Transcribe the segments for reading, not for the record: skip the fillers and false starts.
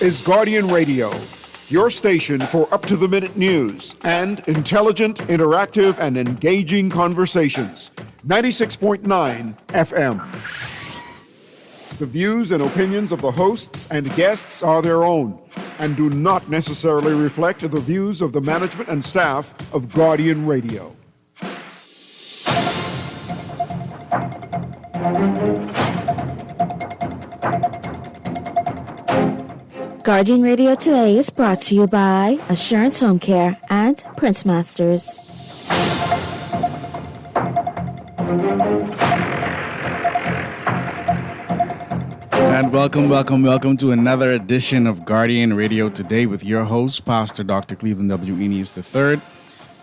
is Guardian Radio, your station for up-to-the-minute news and intelligent, interactive, and engaging conversations. 96.9 FM. The views and opinions of the hosts and guests are their own and do not necessarily reflect the views of the management and staff of Guardian Radio. Guardian Radio Today is brought to you by Assurance Home Care and Prince Masters. And welcome to another edition of Guardian Radio Today with your host, Pastor Dr. Cleveland W. Eneas III,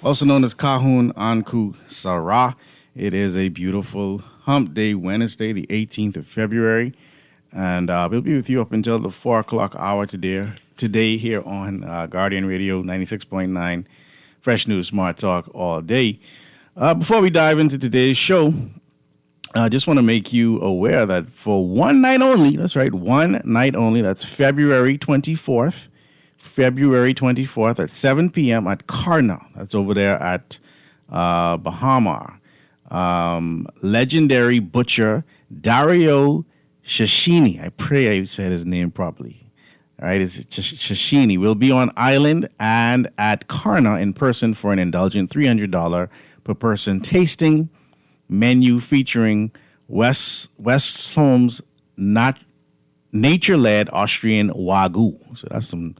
also known as Kahun Anku Sarah. It is a beautiful Hump Day Wednesday, the 18th of February. And we'll be with you up until the 4 o'clock hour today here on Guardian Radio 96.9, Fresh News, Smart Talk all day. Before we dive into today's show, I just want to make you aware that for one night only, that's right, one night only, that's February 24th at 7 p.m. at Karna. That's over there at Bahama. Legendary butcher Dario Shashini. I pray I said his name properly. All right, it's Shashini. We'll be on island and at Karna in person for an indulgent $300 per person tasting menu featuring Westholme's nature-led Austrian Wagyu. So that's some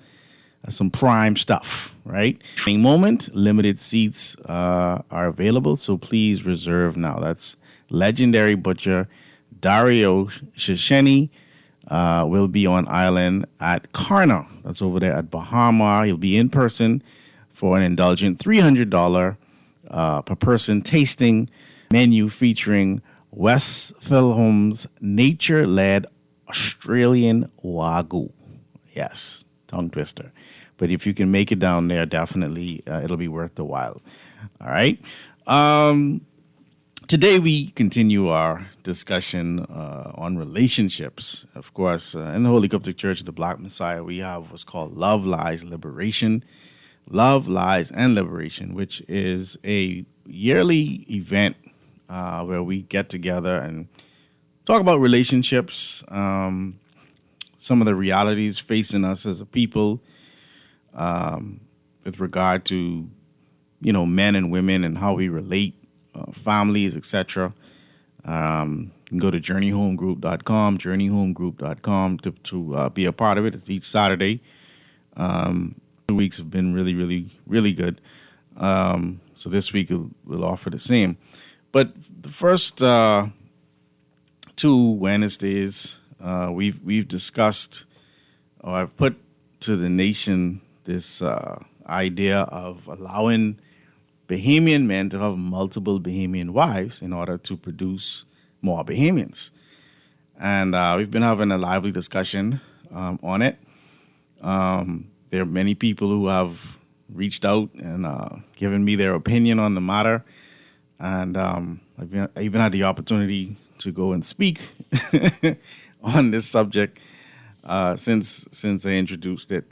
prime stuff, right? Moment, limited seats are available, so please reserve now. That's legendary butcher Dario Shashini will be on island at Karna. That's over there at Bahama. He'll be in person for an indulgent $300 per person tasting menu featuring Westholme's nature-led Australian Wagyu. Yes, tongue twister. But if you can make it down there, definitely it'll be worth the while. All right. Today we continue our discussion on relationships. Of course, in the Holy Coptic Church of the Black Messiah, we have what's called Love, Lies, Liberation. Love, Lies, and Liberation, which is a yearly event where we get together and talk about relationships, some of the realities facing us as a people with regard to, men and women and how we relate. Families, etc. You can go to journeyhomegroup.com to be a part of it. It's each Saturday. 2 weeks have been really, really, really good. So this week we'll offer the same. But the first 2 Wednesdays, we've discussed, or I've put to the nation this idea of allowing Bahamian men to have multiple Bahamian wives in order to produce more Bahamians. And we've been having a lively discussion on it. There are many people who have reached out and given me their opinion on the matter. And I even had the opportunity to go and speak on this subject since I introduced it.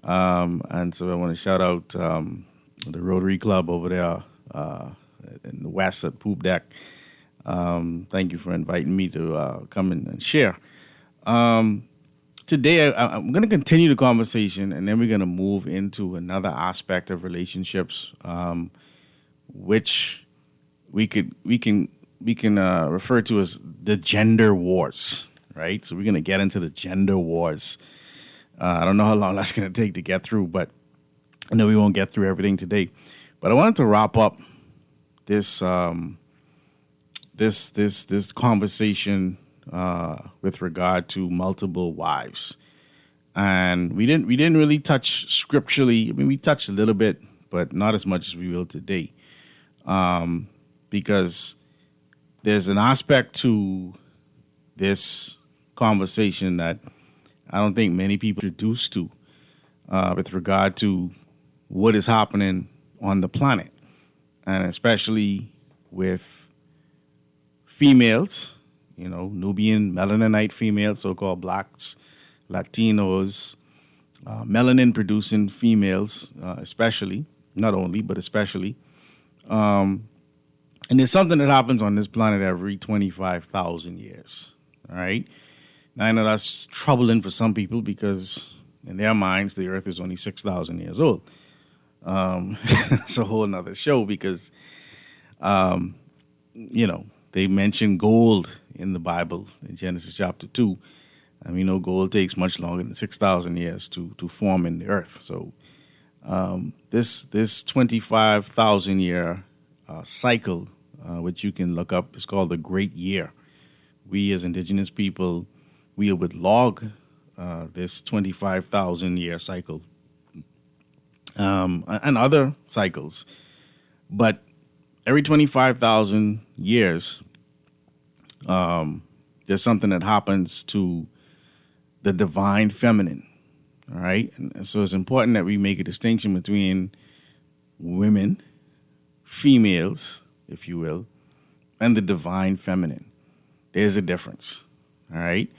And so I want to shout out the Rotary Club over there in the west at Poop Deck. Thank you for inviting me to come and share. Today, I'm going to continue the conversation, and then we're going to move into another aspect of relationships, which we can refer to as the gender wars, right? So we're going to get into the gender wars. I don't know how long that's going to take to get through, but I know we won't get through everything today. But I wanted to wrap up this this conversation with regard to multiple wives, and we didn't really touch scripturally. I mean, we touched a little bit, but not as much as we will today, because there's an aspect to this conversation that I don't think many people are introduced to with regard to what is happening on the planet, and especially with females, Nubian, Melanonite females, so-called blacks, Latinos, melanin producing females, especially, not only, but especially. And there's something that happens on this planet every 25,000 years. All right. Now, I know that's troubling for some people because in their minds, the earth is only 6,000 years old. It's a whole nother show because, they mention gold in the Bible in Genesis chapter 2. And we know gold takes much longer than 6,000 years to form in the earth. So this 25,000 year cycle, which you can look up, is called the Great Year. We as indigenous people, we would log this 25,000 year cycle and other cycles. But every 25,000 years, there's something that happens to the divine feminine, all right? And so it's important that we make a distinction between women, females, if you will, and the divine feminine. There's a difference, all right?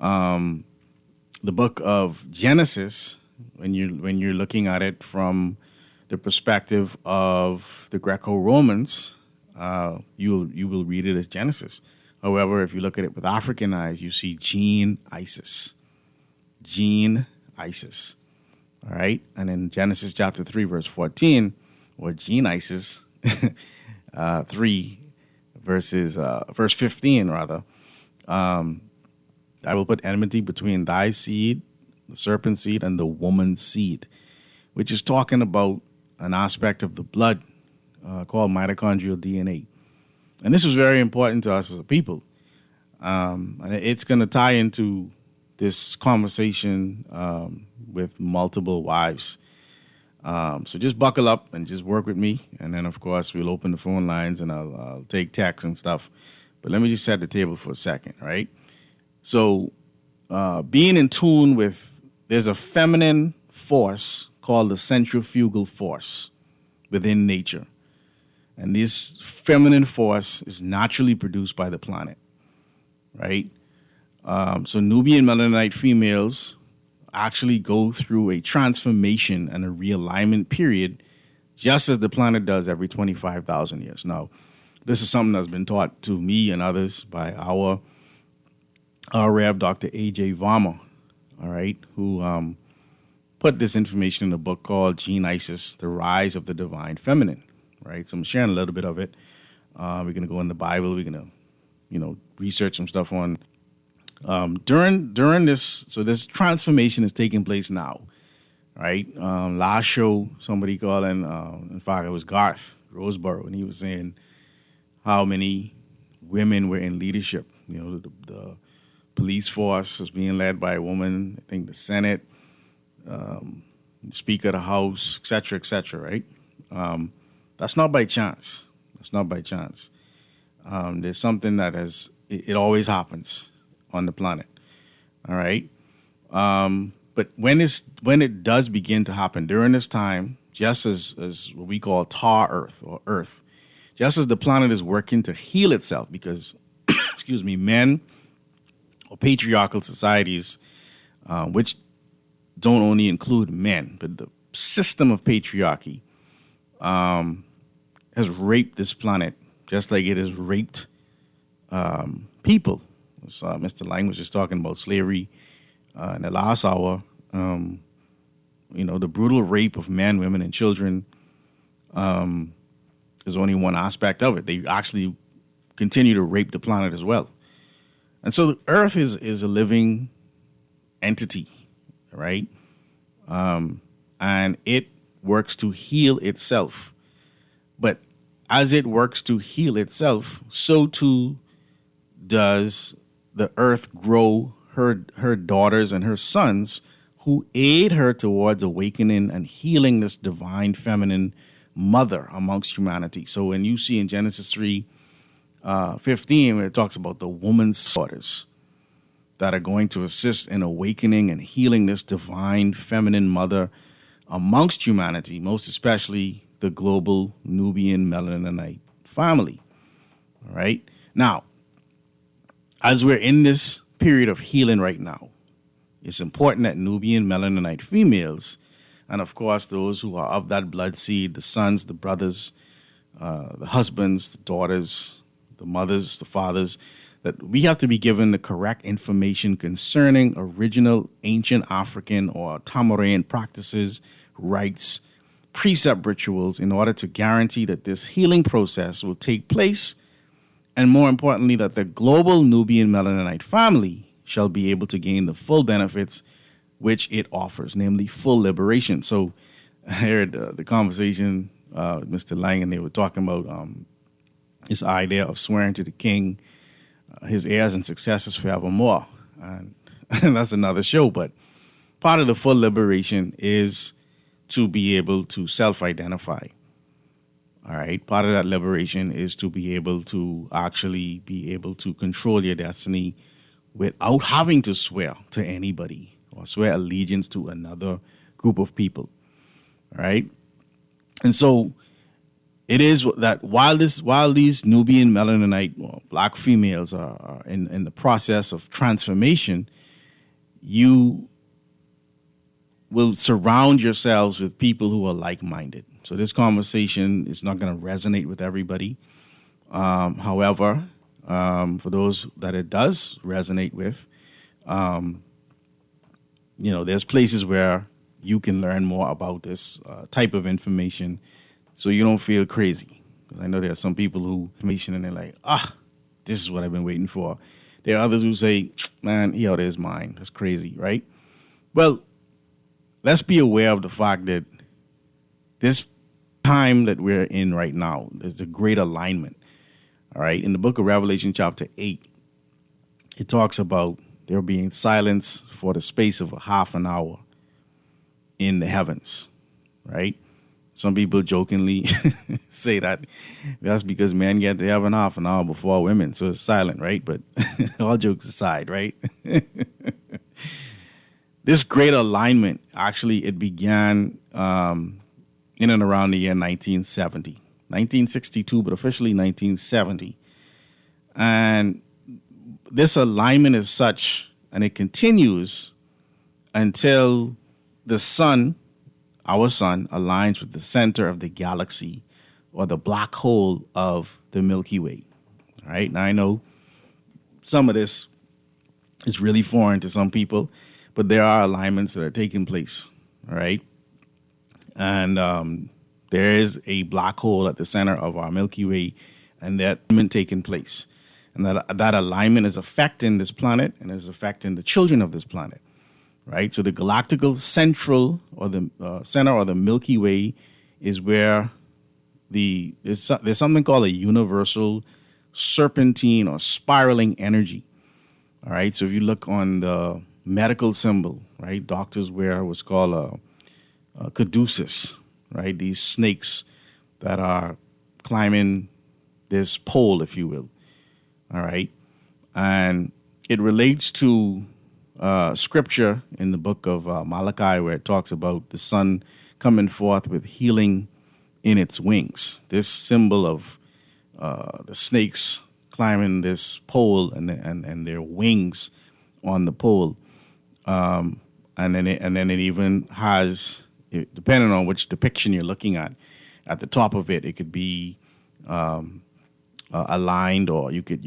The book of Genesis, when you're looking at it from the perspective of the Greco-Romans, you will read it as Genesis. However, if you look at it with African eyes, you see Gene Isis. Gene Isis. All right? And in Genesis chapter 3, verse 14, or Gene Isis 3, verse 15, rather, I will put enmity between thy seed, the serpent seed, and the woman's seed, which is talking about an aspect of the blood called mitochondrial DNA. And this was very important to us as a people. And it's going to tie into this conversation with multiple wives. So just buckle up and just work with me. And then, of course, we'll open the phone lines and I'll take texts and stuff. But let me just set the table for a second, right? So being in tune with, there's a feminine force called the centrifugal force within nature. And this feminine force is naturally produced by the planet, right? So Nubian Melaninite females actually go through a transformation and a realignment period just as the planet does every 25,000 years. Now, this is something that's been taught to me and others by our Rev. Dr. A.J. Varma, all right, who put this information in a book called Gene Isis, The Rise of the Divine Feminine. Right, so I'm sharing a little bit of it. We're going to go in the Bible. We're going to, research some stuff on during this. So this transformation is taking place now, right? Last show, somebody calling, in fact, it was Garth Roseborough, and he was saying how many women were in leadership. The police force was being led by a woman. I think the Senate, the Speaker of the House, et cetera, right? That's not by chance. That's not by chance. There's something that it always happens on the planet. All right. But when it does begin to happen during this time, just as what we call tar earth or earth, just as the planet is working to heal itself because, excuse me, men or patriarchal societies, which don't only include men, but the system of patriarchy, has raped this planet just like it has raped people. So, Mr. Lang was just talking about slavery in the last hour. The brutal rape of men, women, and children is only one aspect of it. They actually continue to rape the planet as well. And so the Earth is a living entity, right? And it works to heal itself. But as it works to heal itself, so too does the earth grow her daughters and her sons who aid her towards awakening and healing this divine feminine mother amongst humanity. So when you see in Genesis 3:15, where it talks about the woman's daughters that are going to assist in awakening and healing this divine feminine mother amongst humanity, most especially the global Nubian Melaninite family. All right. Now, as we're in this period of healing right now, it's important that Nubian Melaninite females, and of course those who are of that blood seed, the sons, the brothers, the husbands, the daughters, the mothers, the fathers, that we have to be given the correct information concerning original ancient African or Tamaran practices, rites, precept rituals in order to guarantee that this healing process will take place, and more importantly, that the global Nubian Melaninite family shall be able to gain the full benefits which it offers, namely full liberation. So I heard the conversation with Mr. Lang, and they were talking about this idea of swearing to the king his heirs and successors forevermore. And that's another show, but part of the full liberation is to be able to self-identify. All right. Part of that liberation is to be able to actually be able to control your destiny without having to swear to anybody or swear allegiance to another group of people. All right. And so it is that while these Nubian Melaninite or black females are in the process of transformation, you will surround yourselves with people who are like-minded. So this conversation is not going to resonate with everybody. However, for those that it does resonate with, there's places where you can learn more about this type of information so you don't feel crazy. Because I know there are some people who information and they're like, this is what I've been waiting for. There are others who say, man, there's mine. That's crazy, right? Well, let's be aware of the fact that this time that we're in right now, there's a great alignment. All right. In the book of Revelation, chapter 8, it talks about there being silence for the space of a half an hour in the heavens. Right. Some people jokingly say that that's because men get to have an half an hour before women. So it's silent. Right. But all jokes aside. Right. This great alignment, actually, it began in and around the year 1970. 1962, but officially 1970. And this alignment is such, and it continues until the sun, our sun, aligns with the center of the galaxy or the black hole of the Milky Way. All right. Now, I know some of this is really foreign to some people, but there are alignments that are taking place. All right. And there is a black hole at the center of our Milky Way, and that alignment taking place. And that alignment is affecting this planet and is affecting the children of this planet, right? So the galactical central or the center or the Milky Way is where there's something called a universal serpentine or spiraling energy. All right. So if you look on the medical symbol, right, doctors wear what's called a caduceus. Right, these snakes that are climbing this pole, if you will. All right, and it relates to scripture in the book of Malachi, where it talks about the sun coming forth with healing in its wings. This symbol of the snakes climbing this pole and their wings on the pole, and then it even has, depending on which depiction you're looking at the top of it, it could be aligned, or you could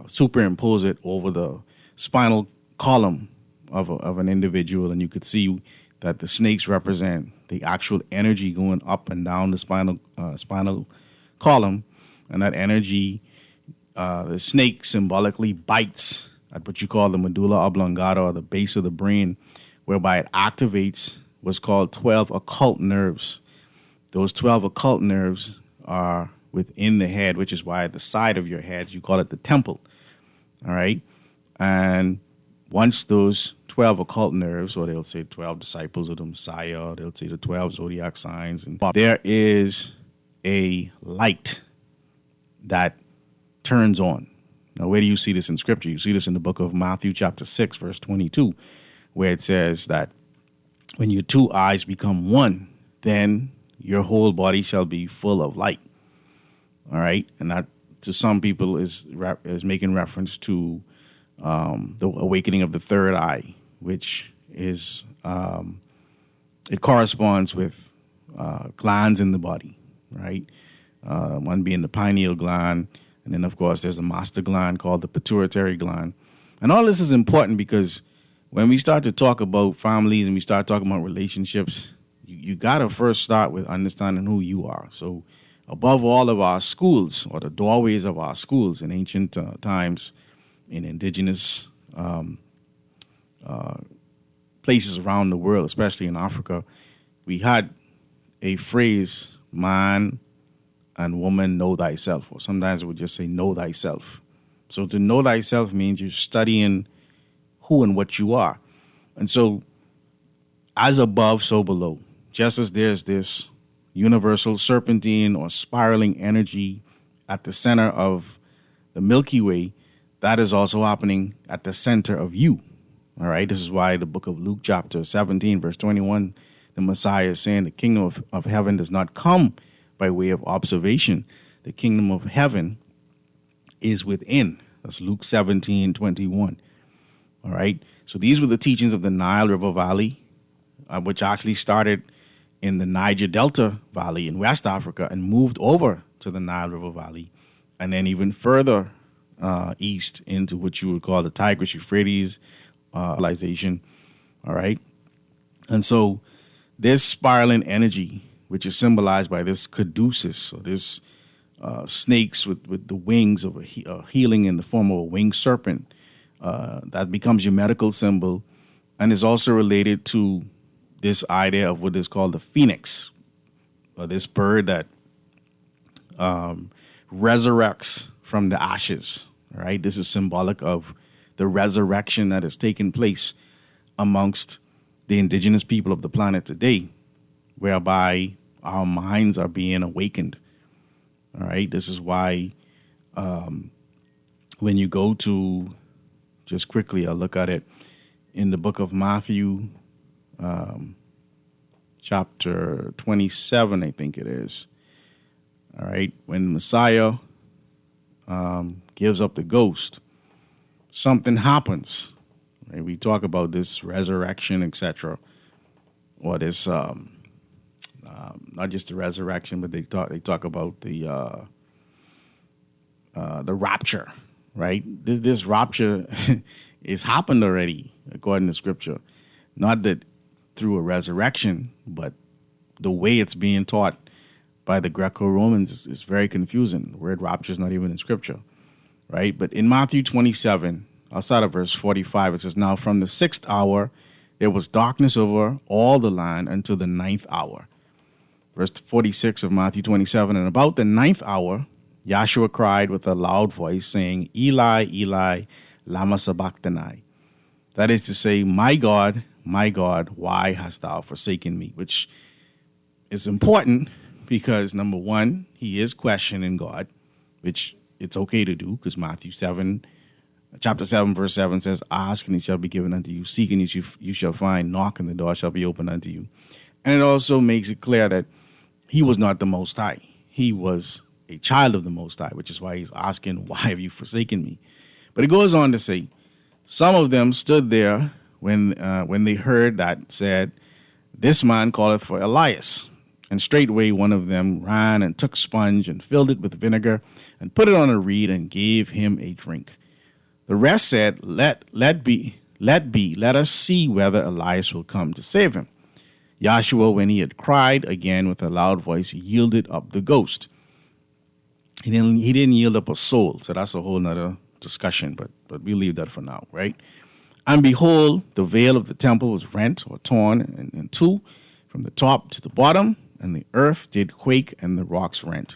superimpose it over the spinal column of an individual, and you could see that the snakes represent the actual energy going up and down the spinal column, and that energy, the snake symbolically bites at what you call the medulla oblongata, or the base of the brain, whereby it activates what's called 12 occult nerves. Those 12 occult nerves are within the head, which is why at the side of your head, you call it the temple. All right. And once those 12 occult nerves, or they'll say 12 disciples of the Messiah, or they'll say the 12 zodiac signs, and there is a light that turns on. Now, where do you see this in scripture? You see this in the book of Matthew, chapter 6, verse 22, where it says that when your two eyes become one, then your whole body shall be full of light. All right. And that, to some people, is making reference to the awakening of the third eye, which is it corresponds with glands in the body, right? One being the pineal gland, and then of course there's a master gland called the pituitary gland. And all this is important because when we start to talk about families and we start talking about relationships, you got to first start with understanding who you are. So above all of our schools, or the doorways of our schools in ancient times, in indigenous places around the world, especially in Africa, we had a phrase, man and woman, know thyself. Or sometimes it would just say, know thyself. So to know thyself means you're studying who and what you are. And so as above, so below. Just as there's this universal serpentine or spiraling energy at the center of the Milky Way, that is also happening at the center of you. All right. This is why the book of Luke, chapter 17, verse 21, the Messiah is saying the kingdom of heaven does not come by way of observation. The kingdom of heaven is within. That's Luke 17, 21. All right. So these were the teachings of the Nile River Valley, which actually started in the Niger Delta Valley in West Africa and moved over to the Nile River Valley, and then even further east into what you would call the Tigris-Euphrates civilization. All right. And so this spiraling energy, which is symbolized by this caduceus, or this snakes with the wings of a healing in the form of a winged serpent, that becomes your medical symbol, and is also related to this idea of what is called the phoenix, or this bird that resurrects from the ashes. Right? This is symbolic of the resurrection that has taken place amongst the indigenous people of the planet today, whereby our minds are being awakened. All right. This is why when you go to, just quickly, I'll look at it in the book of Matthew, chapter 27, I think it is. All right. When Messiah gives up the ghost, something happens. Right? We talk about this resurrection, etc., or this not just the resurrection, but they talk about the rapture. Right? This rapture is happened already, according to Scripture. Not that through a resurrection, but the way it's being taught by the Greco-Romans is very confusing. The word rapture is not even in Scripture, right? But in Matthew 27, I'll start at verse 45. It says, now from the 6th hour, there was darkness over all the land until the 9th hour. Verse 46 of Matthew 27, and about the 9th hour, Yahshua cried with a loud voice, saying, Eli, Eli, lama sabachthani. That is to say, my God, why hast thou forsaken me? Which is important because, number one, he is questioning God, which it's okay to do because Matthew 7, chapter 7, verse 7 says, ask and it shall be given unto you. Seek and you shall find. Knock and the door shall be opened unto you. And it also makes it clear that he was not the Most High. He was a child of the Most High, which is why he's asking, why have you forsaken me? But it goes on to say, some of them stood there when they heard that, said, this man calleth for Elias. And straightway one of them ran and took sponge and filled it with vinegar and put it on a reed and gave him a drink. The rest said, let be, let us see whether Elias will come to save him. Yahshua, when he had cried again with a loud voice, yielded up the ghost. He didn't yield up a soul, so that's a whole nother discussion, but we leave that for now, right? And behold, the veil of the temple was rent or torn in two from the top to the bottom, and the earth did quake and the rocks rent.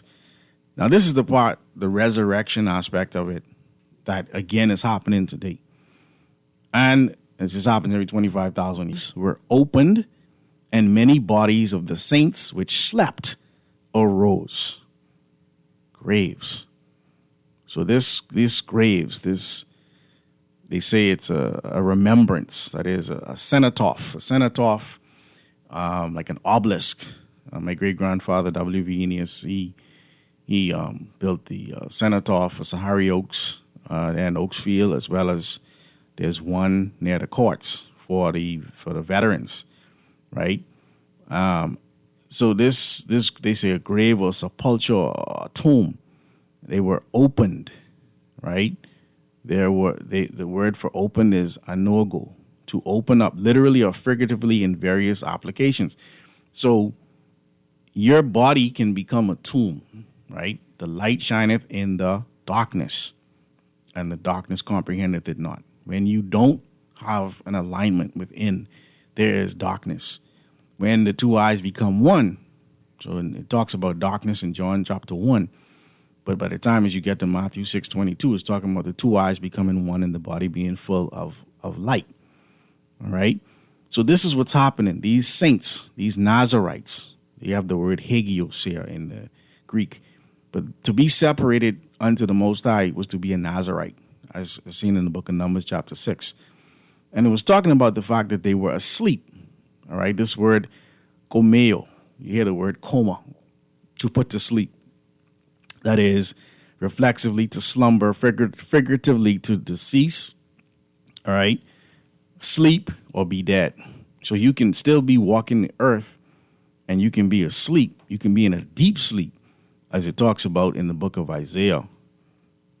Now, this is the part, the resurrection aspect of it, that again is happening today. And as this happens every 25,000 years, were opened, and many bodies of the saints which slept arose. Graves. So these graves, they say it's a remembrance, that is a cenotaph. A cenotaph, like an obelisk. My great-grandfather, W.V. Eneas, he built the cenotaph for Sahari Oaks and Oaksfield, as well as There's one near the courts for the veterans, right? So this they say a grave or sepulchre or a tomb, they were opened, right? The word for open is anogo, to open up, literally or figuratively in various applications. So your body can become a tomb, right? The light shineth in the darkness, and the darkness comprehendeth it not. When you don't have an alignment within, there is darkness. When the two eyes become one, so it talks about darkness in John chapter 1, but by the time as you get to Matthew 6:22, it's talking about the two eyes becoming one and the body being full of light. All right? So this is what's happening. These saints, these Nazarites, they have the word hagios here in the Greek. But to be separated unto the Most High was to be a Nazarite, as seen in the book of Numbers chapter 6. And it was talking about the fact that they were asleep. All right? This word komeo, you hear the word coma, to put to sleep. That is, reflexively to slumber, figuratively to decease, all right, sleep or be dead. So you can still be walking the earth and you can be asleep. You can be in a deep sleep, as it talks about in the book of Isaiah,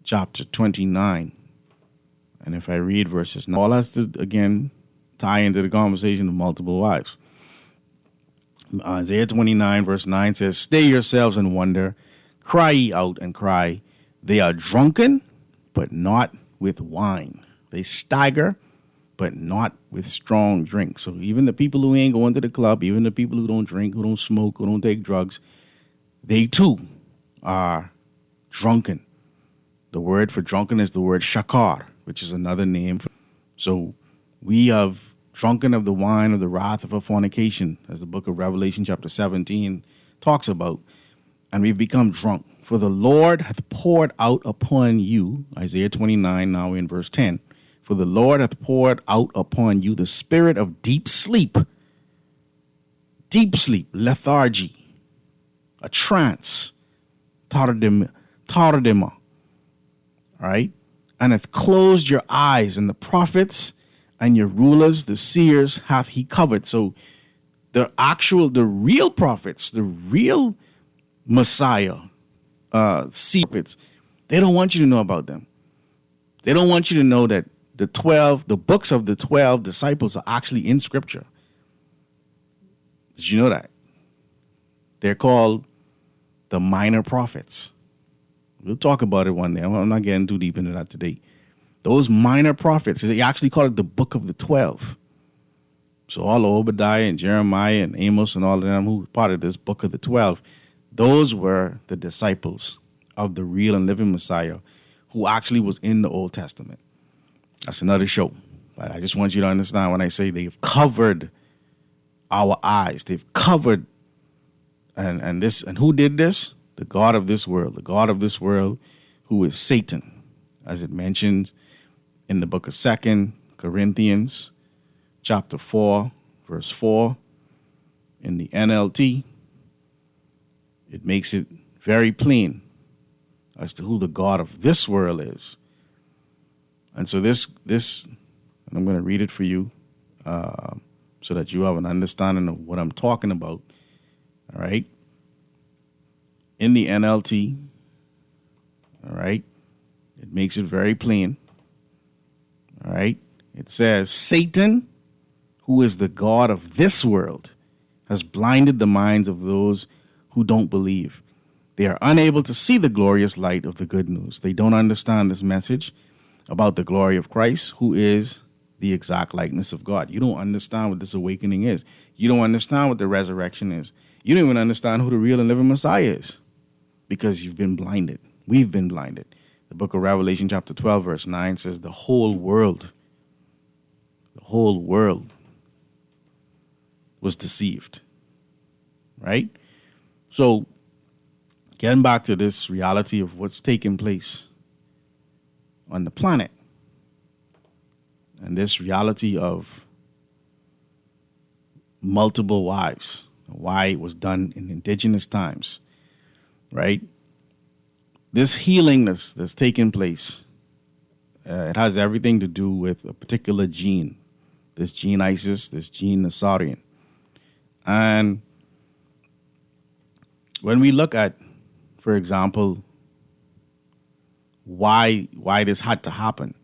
chapter 29. And if I read verses 9, all has to, again, tie into the conversation of multiple wives. Isaiah 29, verse 9 says, "Stay yourselves and wonder. Cry ye out and cry. They are drunken, but not with wine. They stagger, but not with strong drink." So even the people who ain't going to the club, even the people who don't drink, who don't smoke, who don't take drugs, they too are drunken. The word for drunken is the word shakar, which is another name. So we have drunken of the wine of the wrath of a fornication, as the book of Revelation chapter 17 talks about. And we've become drunk. For the Lord hath poured out upon you, Isaiah 29, now in verse 10. For the Lord hath poured out upon you the spirit of deep sleep, lethargy, a trance, tardema, all right? And hath closed your eyes, and the prophets and your rulers, the seers, hath he covered. So the real prophets, the real Messiah, prophets, they don't want you to know about them. They don't want you to know that the books of the 12 disciples are actually in Scripture. Did you know that? They're called the minor prophets. We'll talk about it one day. I'm not getting too deep into that today. Those minor prophets, they actually call it the book of the 12. So all of Obadiah and Jeremiah and Amos and all of them who were part of this book of the 12, those were the disciples of the real and living Messiah who actually was in the Old Testament. That's another show. But I just want you to understand when I say they've covered our eyes. They've covered, and who did this? The God of this world. The God of this world, who is Satan, as it mentions in the book of 2 Corinthians, chapter 4, verse 4, in the NLT. It makes it very plain as to who the God of this world is. And so this, and I'm going to read it for you so that you have an understanding of what I'm talking about. All right. In the NLT, all right, it makes it very plain. All right. It says, Satan, who is the God of this world, has blinded the minds of those who don't believe. They are unable to see the glorious light of the good news. They don't understand this message about the glory of Christ, who is the exact likeness of God. You don't understand what this awakening is. You don't understand what the resurrection is. You don't even understand who the real and living Messiah is because you've been blinded. We've been blinded. The book of Revelation chapter 12, verse 9 says the whole world was deceived, right? So getting back to this reality of what's taking place on the planet and this reality of multiple wives, why it was done in indigenous times, right? This healing that's taking place It has everything to do with a particular gene, this gene Isis, this gene Nasarian. And when we look at, for example, why this had to happen.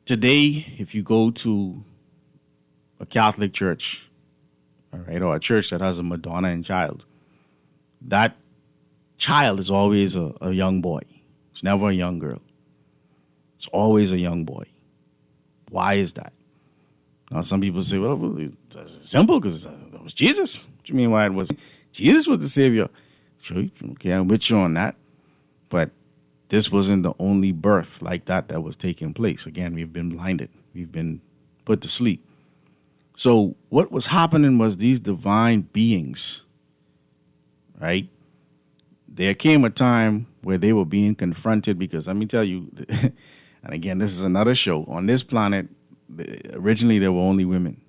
Today, if you go to a Catholic church, all right, or a church that has a Madonna and child, that child is always a young boy. It's never a young girl. It's always a young boy. Why is that? Now, some people say, well, it's simple, because it was Jesus. What do you mean why it was? Jesus was the Savior. Sure, okay, I'm with you on that. But this wasn't the only birth like that was taking place. Again, we've been blinded. We've been put to sleep. So what was happening was these divine beings, right? There came a time where they were being confronted because, let me tell you, and again, this is another show. On this planet, originally there were only women.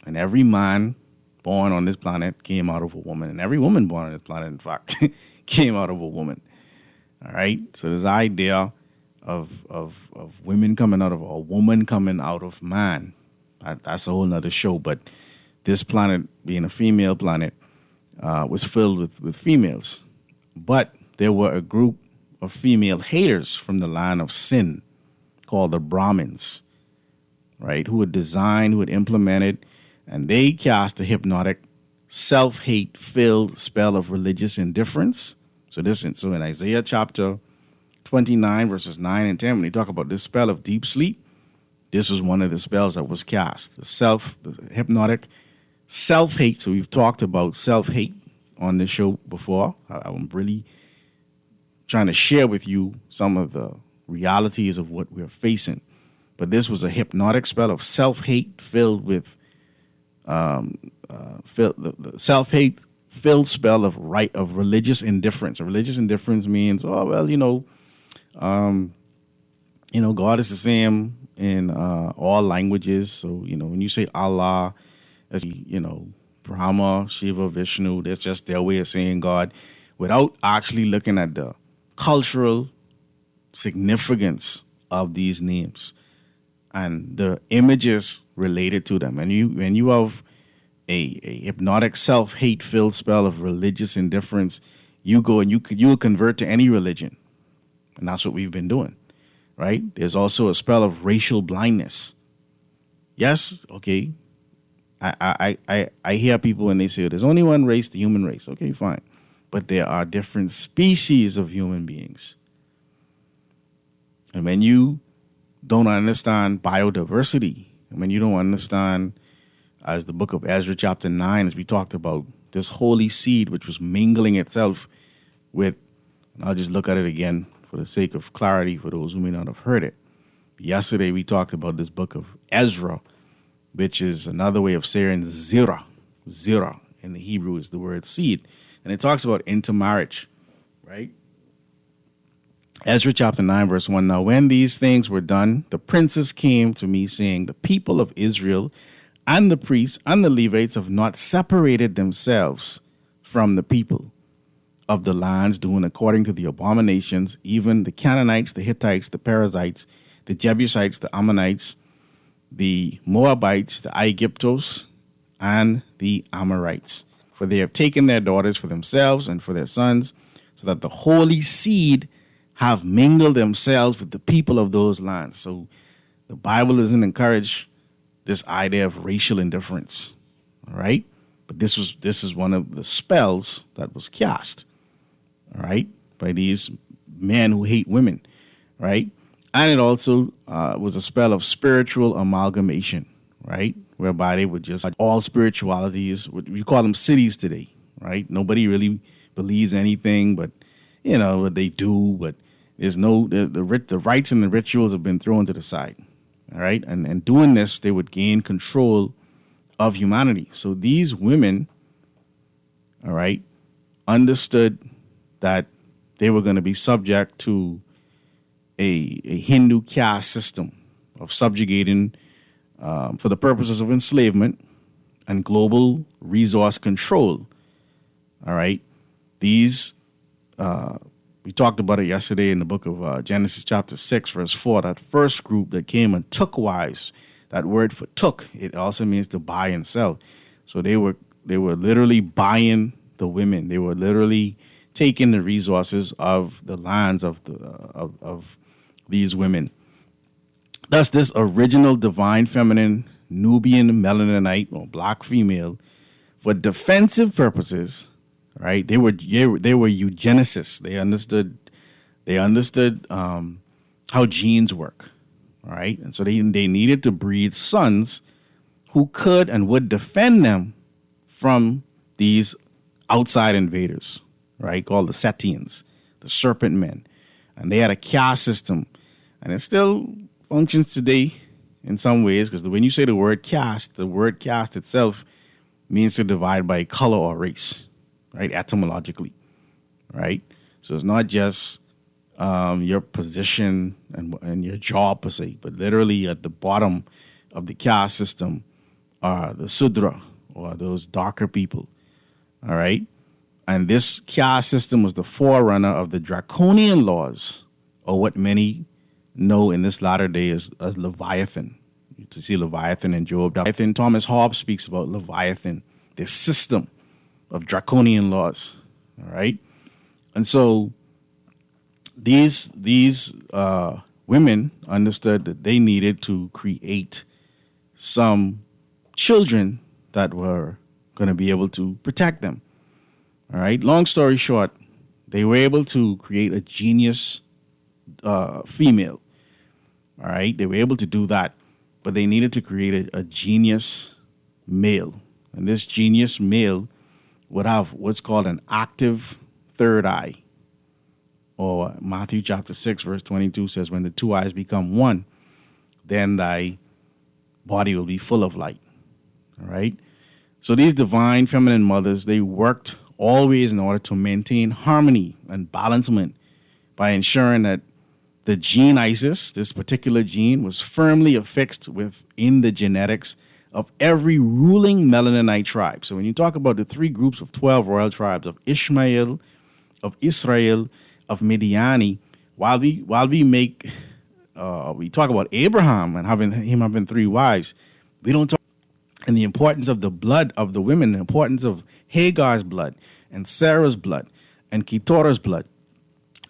And every man born on this planet came out of a woman. And every woman born on this planet, in fact, came out of a woman. All right? So this idea of women coming out of a woman coming out of man, that's a whole nother show. But this planet, being a female planet, was filled with females. But there were a group of female haters from the line of sin called the Brahmins, right, who had designed, who had implemented, and they cast a hypnotic, self-hate filled spell of religious indifference. So in Isaiah chapter 29, verses 9 and 10, when they talk about this spell of deep sleep, this was one of the spells that was cast. The hypnotic self-hate. So we've talked about self-hate on this show before. I'm really trying to share with you some of the realities of what we're facing. But this was a hypnotic spell of self-hate filled with the self-hate filled spell of religious indifference. Religious indifference means, God is the same in all languages. So, when you say Allah, as Brahma, Shiva, Vishnu, that's just their way of saying God, without actually looking at the cultural significance of these names and the images related to them. And when you have a hypnotic self-hate filled spell of religious indifference, you go and you will convert to any religion. And that's what we've been doing, right? There's also a spell of racial blindness. Yes, okay. I hear people when they say there's only one race, the human race. Okay, fine. But there are different species of human beings. And when you don't understand biodiversity, and when you don't understand, as the book of Ezra chapter 9, as we talked about, this holy seed which was mingling itself with, and I'll just look at it again for the sake of clarity for those who may not have heard it. Yesterday we talked about this book of Ezra, which is another way of saying zirah. Zirah in the Hebrew is the word seed. And it talks about intermarriage, right? Ezra chapter 9, verse 1. Now, when these things were done, the princes came to me, saying, the people of Israel and the priests and the Levites have not separated themselves from the people of the lands, doing according to the abominations, even the Canaanites, the Hittites, the Perizzites, the Jebusites, the Ammonites, the Moabites, the Aegyptos, and the Amorites. For they have taken their daughters for themselves and for their sons, so that the holy seed have mingled themselves with the people of those lands. So the Bible doesn't encourage this idea of racial indifference, all right? But this is one of the spells that was cast, all right, by these men who hate women, right? And it also was a spell of spiritual amalgamation, right? Whereby they would just, all spiritualities, we call them cities today, right? Nobody really believes anything, but, what they do, but there's the rites and the rituals have been thrown to the side, all right? And doing this, they would gain control of humanity. So these women, all right, understood that they were going to be subject to a Hindu caste system of subjugating for the purposes of enslavement and global resource control. All right. These We talked about it yesterday in the book of Genesis chapter 6, verse 4, that first group that came and took wives. That word for took, it also means to buy and sell. So they were literally buying the women. They were literally taking the resources of the lands of these women. Thus, this original divine feminine Nubian Melaninite or black female, for defensive purposes, right? They were eugenicists. They understood how genes work, right? And so they needed to breed sons who could and would defend them from these outside invaders, right? Called the Setians, the serpent men. And they had a caste system, and it still functions today in some ways, because when you say the word caste itself means to divide by color or race, right? Etymologically, right? So it's not just your position and your job per se, but literally at the bottom of the caste system are the Sudra, or those darker people, all right? And this caste system was the forerunner of the draconian laws, or what many know in this latter day as Leviathan. You see Leviathan in Job. Thomas Hobbes speaks about Leviathan, this system of draconian laws, all right? And so these women understood that they needed to create some children that were going to be able to protect them. All right. Long story short, they were able to create a genius female. All right. They were able to do that, but they needed to create a genius male. And this genius male would have what's called an active third eye. Or Matthew chapter 6, verse 22 says, when the two eyes become one, then thy body will be full of light. All right. So these divine feminine mothers, they worked always in order to maintain harmony and balancement by ensuring that the gene Isis, this particular gene, was firmly affixed within the genetics of every ruling Melaninite tribe. So when you talk about the three groups of 12 royal tribes of Ishmael, of Israel, of Midiani, while we talk about Abraham and having three wives, we don't talk and the importance of the blood of the women, the importance of Hagar's blood and Sarah's blood and Keturah's blood.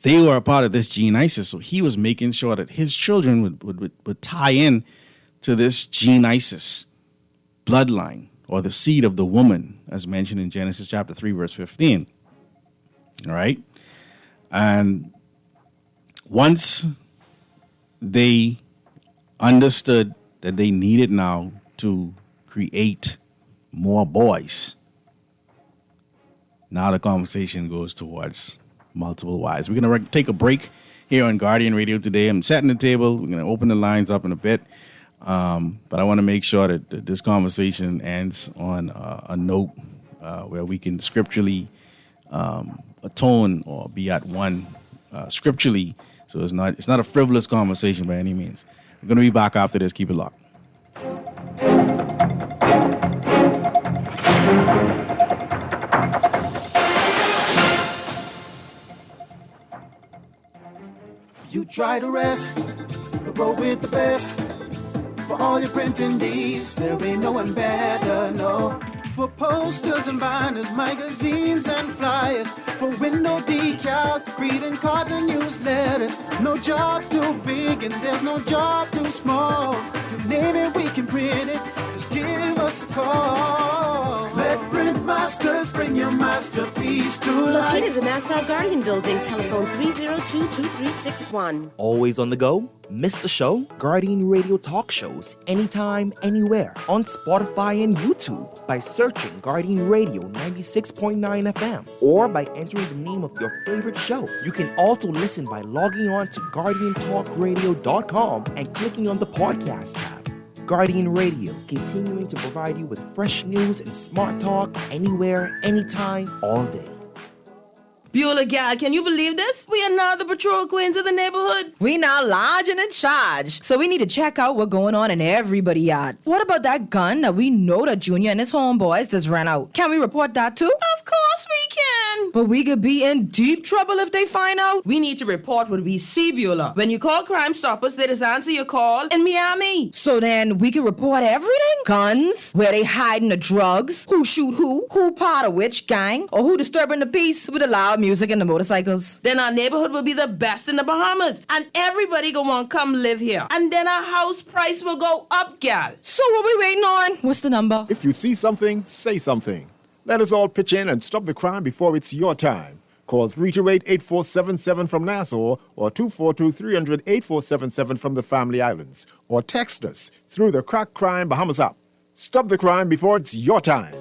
They were a part of this gene Isis, so he was making sure that his children would tie in to this gene Isis bloodline, or the seed of the woman, as mentioned in Genesis chapter 3, verse 15. All right? And once they understood that they needed now to create more boys, now the conversation goes towards multiple wives. We're going to take a break here on Guardian Radio today. I'm setting the table. We're going to open the lines up in a bit. But I want to make sure that this conversation ends on a note where we can scripturally atone or be at one scripturally. So it's not a frivolous conversation by any means. We're going to be back after this. Keep it locked. You try to rest, roll with the best. For all your printing needs, there ain't no one better, no. For posters and banners, magazines and flyers, for window decals, greeting cards and newsletters. No job too big and there's no job too small. You name it, we can print it, just give us a call. Let Printmasters bring your masterpiece to life. Located in the Nassau Guardian Building, telephone 302-2361. Always on the go? Missed the show? Guardian Radio talk shows anytime, anywhere on Spotify and YouTube by searching Guardian Radio 96.9 FM or by entering the name of your favorite show. You can also listen by logging on to GuardianTalkRadio.com and clicking on the podcast tab. Guardian Radio, continuing to provide you with fresh news and smart talk anywhere, anytime, all day. Beulah gal, can you believe this? We are now the patrol queens of the neighborhood. We now large and in charge. So we need to check out what's going on in everybody's yard. What about that gun that we know that Junior and his homeboys just ran out? Can we report that too? Of course we can. again. But we could be in deep trouble if they find out. We need to report what we see, Beulah. When you call Crime Stoppers, they just answer your call in Miami. So then we can report everything? Guns, where they hiding the drugs, who shoot who part of which gang, or who disturbing the peace with the loud music and the motorcycles. Then our neighborhood will be the best in the Bahamas, and everybody gonna want to come live here. And then our house price will go up, gal. So what we waiting on? What's the number? If you see something, say something. Let us all pitch in and stop the crime before it's your time. Call 328-8477 from Nassau or 242-300-8477 from the Family Islands. Or text us through the Crack Crime Bahamas app. Stop the crime before it's your time.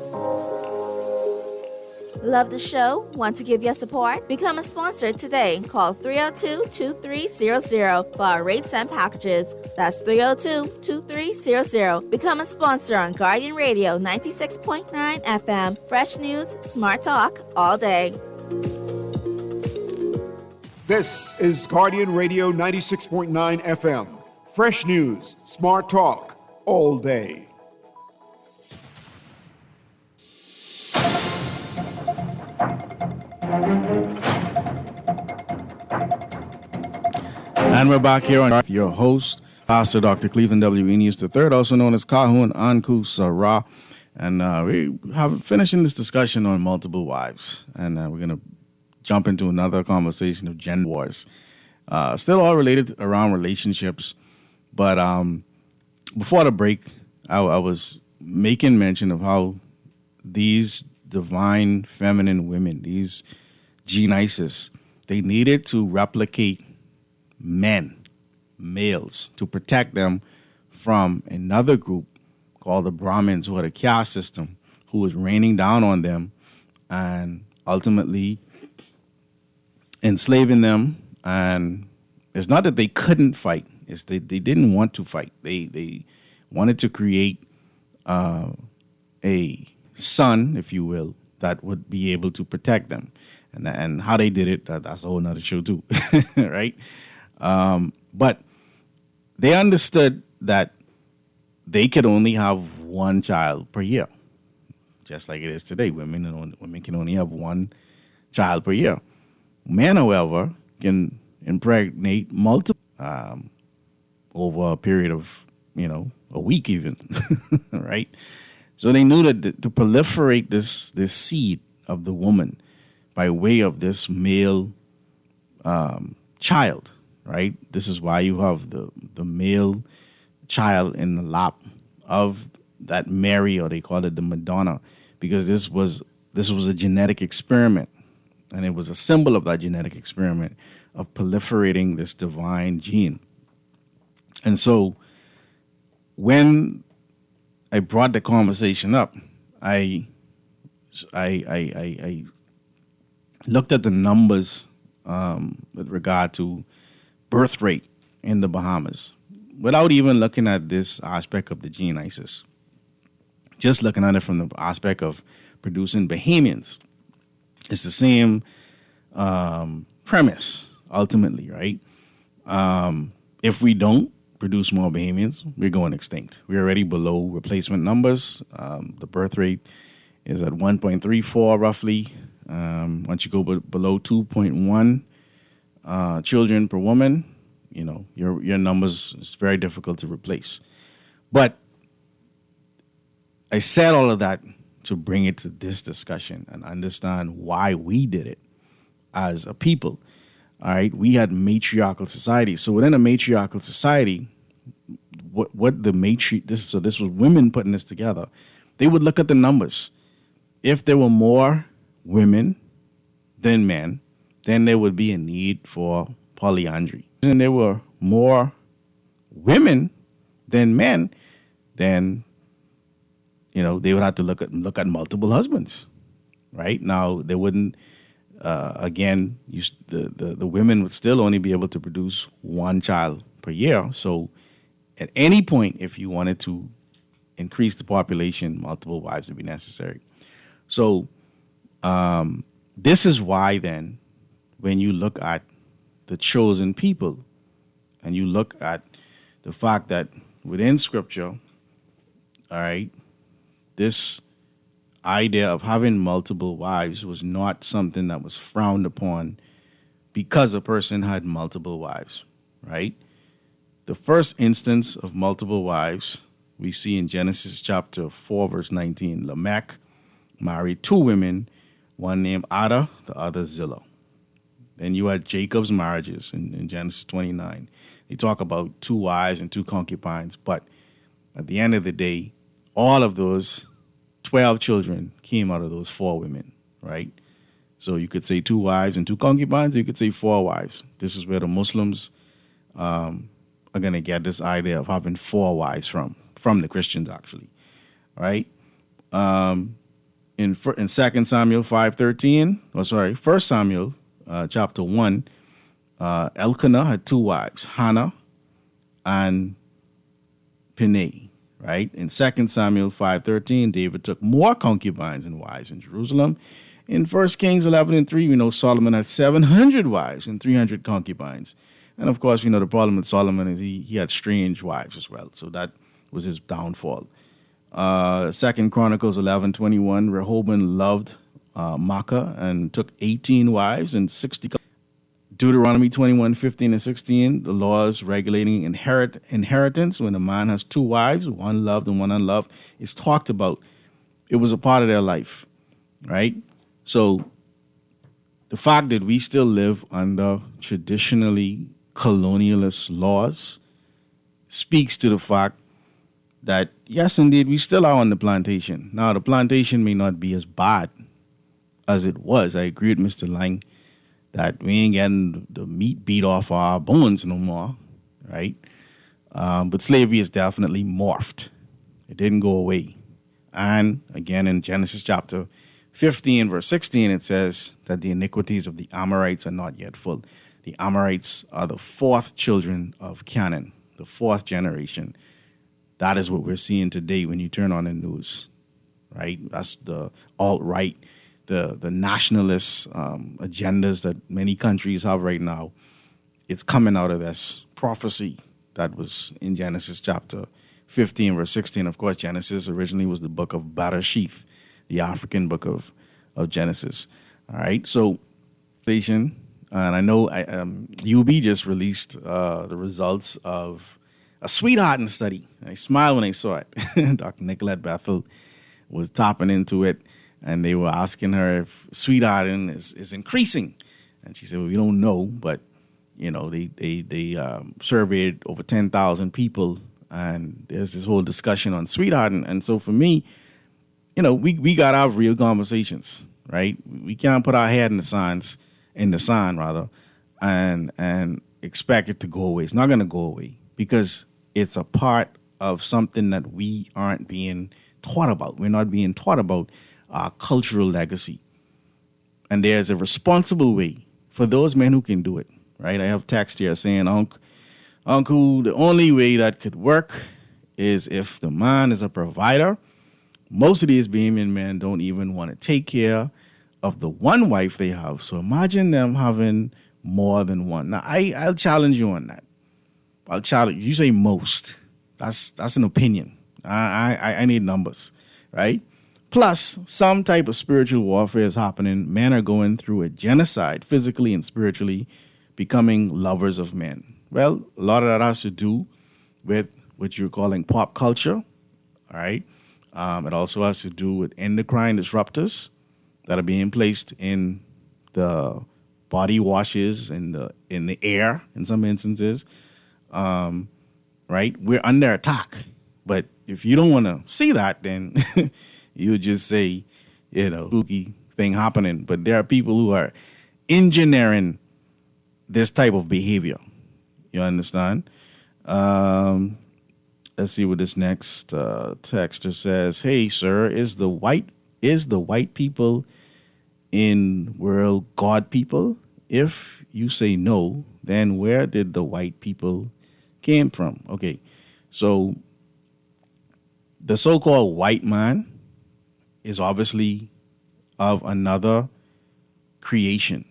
Love the show? Want to give your support? Become a sponsor today. Call 302-2300 for our rates and packages. That's 302-2300. Become a sponsor on Guardian Radio 96.9 FM. Fresh news, smart talk, all day. This is Guardian Radio 96.9 FM. Fresh news, smart talk, all day. And we're back here on your host, Pastor Dr. Cleveland W. Eneus III, also known as Kahun Anku Sarah. And we have finishing this discussion on multiple wives. And we're going to jump into another conversation of gender wars. Still all related around relationships. But before the break, I was making mention of how these divine feminine women, these Genices, they needed to replicate males, to protect them from another group called the Brahmins, who had a caste system, who was raining down on them and ultimately enslaving them. And it's not that they couldn't fight, it's they didn't want to fight. They wanted to create a son, if you will, that would be able to protect them. And how they did it, that's a whole nother show too, right? But they understood that they could only have one child per year, just like it is today. Women can only have one child per year. Men, however, can impregnate multiple over a period of, a week even, right? So they knew that to proliferate this seed of the woman by way of this male child, right? This is why you have the male child in the lap of that Mary, or they call it the Madonna, because this was a genetic experiment, and it was a symbol of that genetic experiment of proliferating this divine gene. And so when I brought the conversation up, I looked at the numbers with regard to birth rate in the Bahamas, without even looking at this aspect of the Genices, just looking at it from the aspect of producing Bahamians. It's the same premise, ultimately, right? If we don't produce more Bahamians, we're going extinct. We're already below replacement numbers. The birth rate is at 1.34 roughly. Once you go below 2.1 children per woman, your numbers is very difficult to replace. But I said all of that to bring it to this discussion and understand why we did it as a people. All right, we had matriarchal society. So within a matriarchal society, what the this was women putting this together. They would look at the numbers. If there were more women than men, then there would be a need for polyandry. And there were more women than men, then they would have to look at multiple husbands. Right now, they wouldn't. Again, the women would still only be able to produce one child per year. So, at any point, if you wanted to increase the population, multiple wives would be necessary. So, this is why then, when you look at the chosen people, and you look at the fact that within Scripture, all right, this idea of having multiple wives was not something that was frowned upon because a person had multiple wives, right? The first instance of multiple wives we see in Genesis chapter 4, verse 19. Lamech married two women, one named Ada, the other Zillah. Then you had Jacob's marriages in Genesis 29. They talk about two wives and two concubines, but at the end of the day, all of those 12 children came out of those four women, right? So you could say two wives and two concubines, or you could say four wives. This is where the Muslims are going to get this idea of having four wives from the Christians, actually, right? In 2 Samuel 5:13, 1 Samuel chapter 1, Elkanah had two wives, Hannah and Peninnah, right? In 2 Samuel 5:13, David took more concubines and wives in Jerusalem. In 1 Kings 11:3, we know Solomon had 700 wives and 300 concubines. And of course, we know the problem with Solomon is he had strange wives as well. So that was his downfall. 2 Chronicles 11:21, Rehoboam loved Maacah and took 18 wives and 60. Deuteronomy 21:15 and 16, the laws regulating inheritance when a man has two wives, one loved and one unloved, is talked about. It was a part of their life, right? So the fact that we still live under traditionally colonialist laws speaks to the fact that, yes, indeed, we still are on the plantation. Now, the plantation may not be as bad as it was. I agree with Mr. Lang that we ain't getting the meat beat off our bones no more, right? But slavery is definitely morphed. It didn't go away. And again, in Genesis chapter 15, verse 16, it says that the iniquities of the Amorites are not yet full. The Amorites are the fourth children of Canaan, the fourth generation. That is what we're seeing today when you turn on the news, right? That's the alt-right, the nationalist agendas that many countries have right now. It's coming out of this prophecy that was in Genesis chapter 15, verse 16. Of course, Genesis originally was the book of Bereshith, the African book of Genesis. All right, so, and I know UB just released the results of a sweethearting study. I smiled when I saw it. Dr. Nicolette Bethel was tapping into it, and they were asking her if sweethearting is increasing. And she said, well, we don't know, but, you know, they surveyed over 10,000 people, and there's this whole discussion on sweethearting. And so for me, you know, we got to have real conversations, right? We can't put our head in the sand, and expect it to go away. It's not going to go away because it's a part of something that we aren't being taught about. We're not being taught about our cultural legacy. And there's a responsible way for those men who can do it, right? I have text here saying, Uncle, the only way that could work is if the man is a provider. Most of these Bahamian men don't even want to take care of the one wife they have. So imagine them having more than one. Now, I'll challenge you on that. I'll challenge you. You say most. That's an opinion. I need numbers, right? Plus, some type of spiritual warfare is happening. Men are going through a genocide, physically and spiritually, becoming lovers of men. Well, a lot of that has to do with what you're calling pop culture, all right? It also has to do with endocrine disruptors that are being placed in the body washes, in the air, in some instances, right? We're under attack. But if you don't want to see that, then you would just say, you know, spooky thing happening. But there are people who are engineering this type of behavior. You understand? Let's see what this next texter says. Hey, sir, is the white people in world God people? If you say no, then where did the white people came from? Okay, so the so-called white man is obviously of another creation.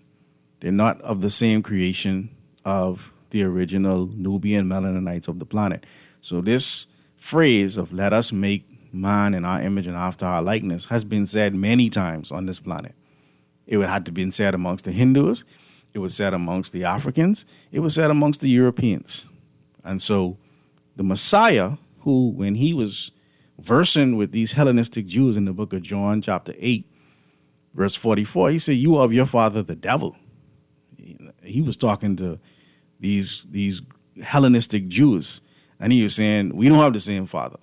They're not of the same creation of the original Nubian Melanites of the planet. So this phrase of let us make man in our image and after our likeness has been said many times on this planet. It would have to be said amongst the Hindus. It was said amongst the Africans. It was said amongst the Europeans. And so the Messiah, who, when he was versing with these Hellenistic Jews in the book of John, chapter 8, verse 44, he said, you are of your father, the devil. He was talking to these Hellenistic Jews, and he was saying, we don't have the same father.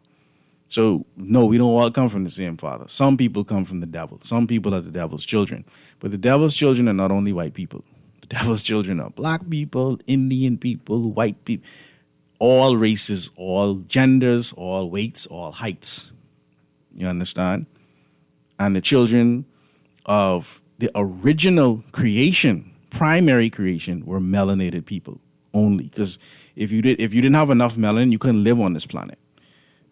So, no, we don't all come from the same father. Some people come from the devil. Some people are the devil's children. But the devil's children are not only white people. The devil's children are black people, Indian people, white people, all races, all genders, all weights, all heights. You understand? And the children of the original creation, primary creation, were melanated people only. Because if you didn't have enough melanin, you couldn't live on this planet.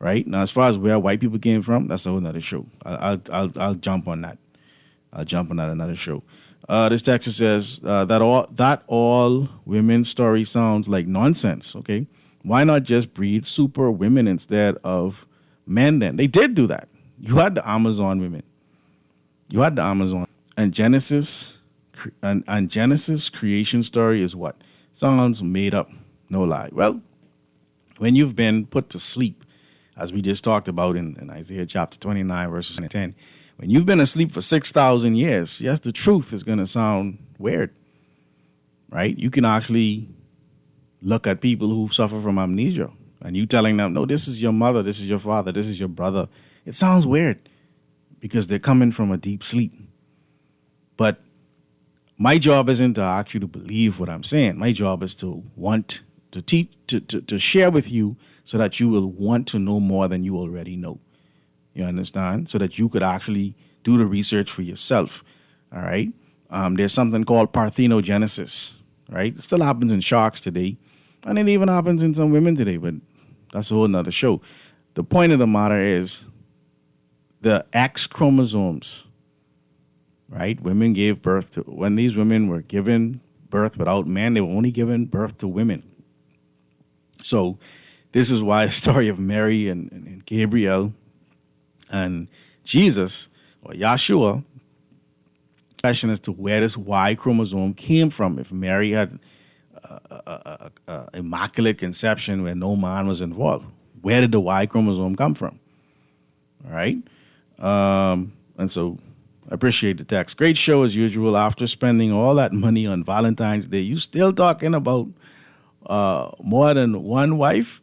Right? Now, as far as where white people came from, that's a whole nother show. I'll jump on that. I'll jump on that another show. This text says that all women's story sounds like nonsense. Okay, why not just breed super women instead of men? Then they did do that. You had the Amazon women. You had the Amazon. And Genesis creation story is what? Sounds made up, no lie. Well, when you've been put to sleep, as we just talked about in Isaiah chapter 29, verses 10, when you've been asleep for 6,000 years, yes, the truth is going to sound weird, right? You can actually look at people who suffer from amnesia, and you telling them, no, this is your mother, this is your father, this is your brother. It sounds weird because they're coming from a deep sleep. But my job isn't to ask you to believe what I'm saying. My job is to want to teach, to share with you so that you will want to know more than you already know. You understand? So that you could actually do the research for yourself. All right? There's something called parthenogenesis, right? It still happens in sharks today. And it even happens in some women today, but that's a whole nother show. The point of the matter is the X chromosomes, right? Women gave birth to, when these women were given birth without men, they were only given birth to women. So this is why the story of Mary and Gabriel and Jesus, or Yahshua, question as to where this Y chromosome came from. If Mary had immaculate conception where no man was involved, where did the Y chromosome come from? All right? And so I appreciate the text. Great show as usual. After spending all that money on Valentine's Day, you still talking about more than one wife?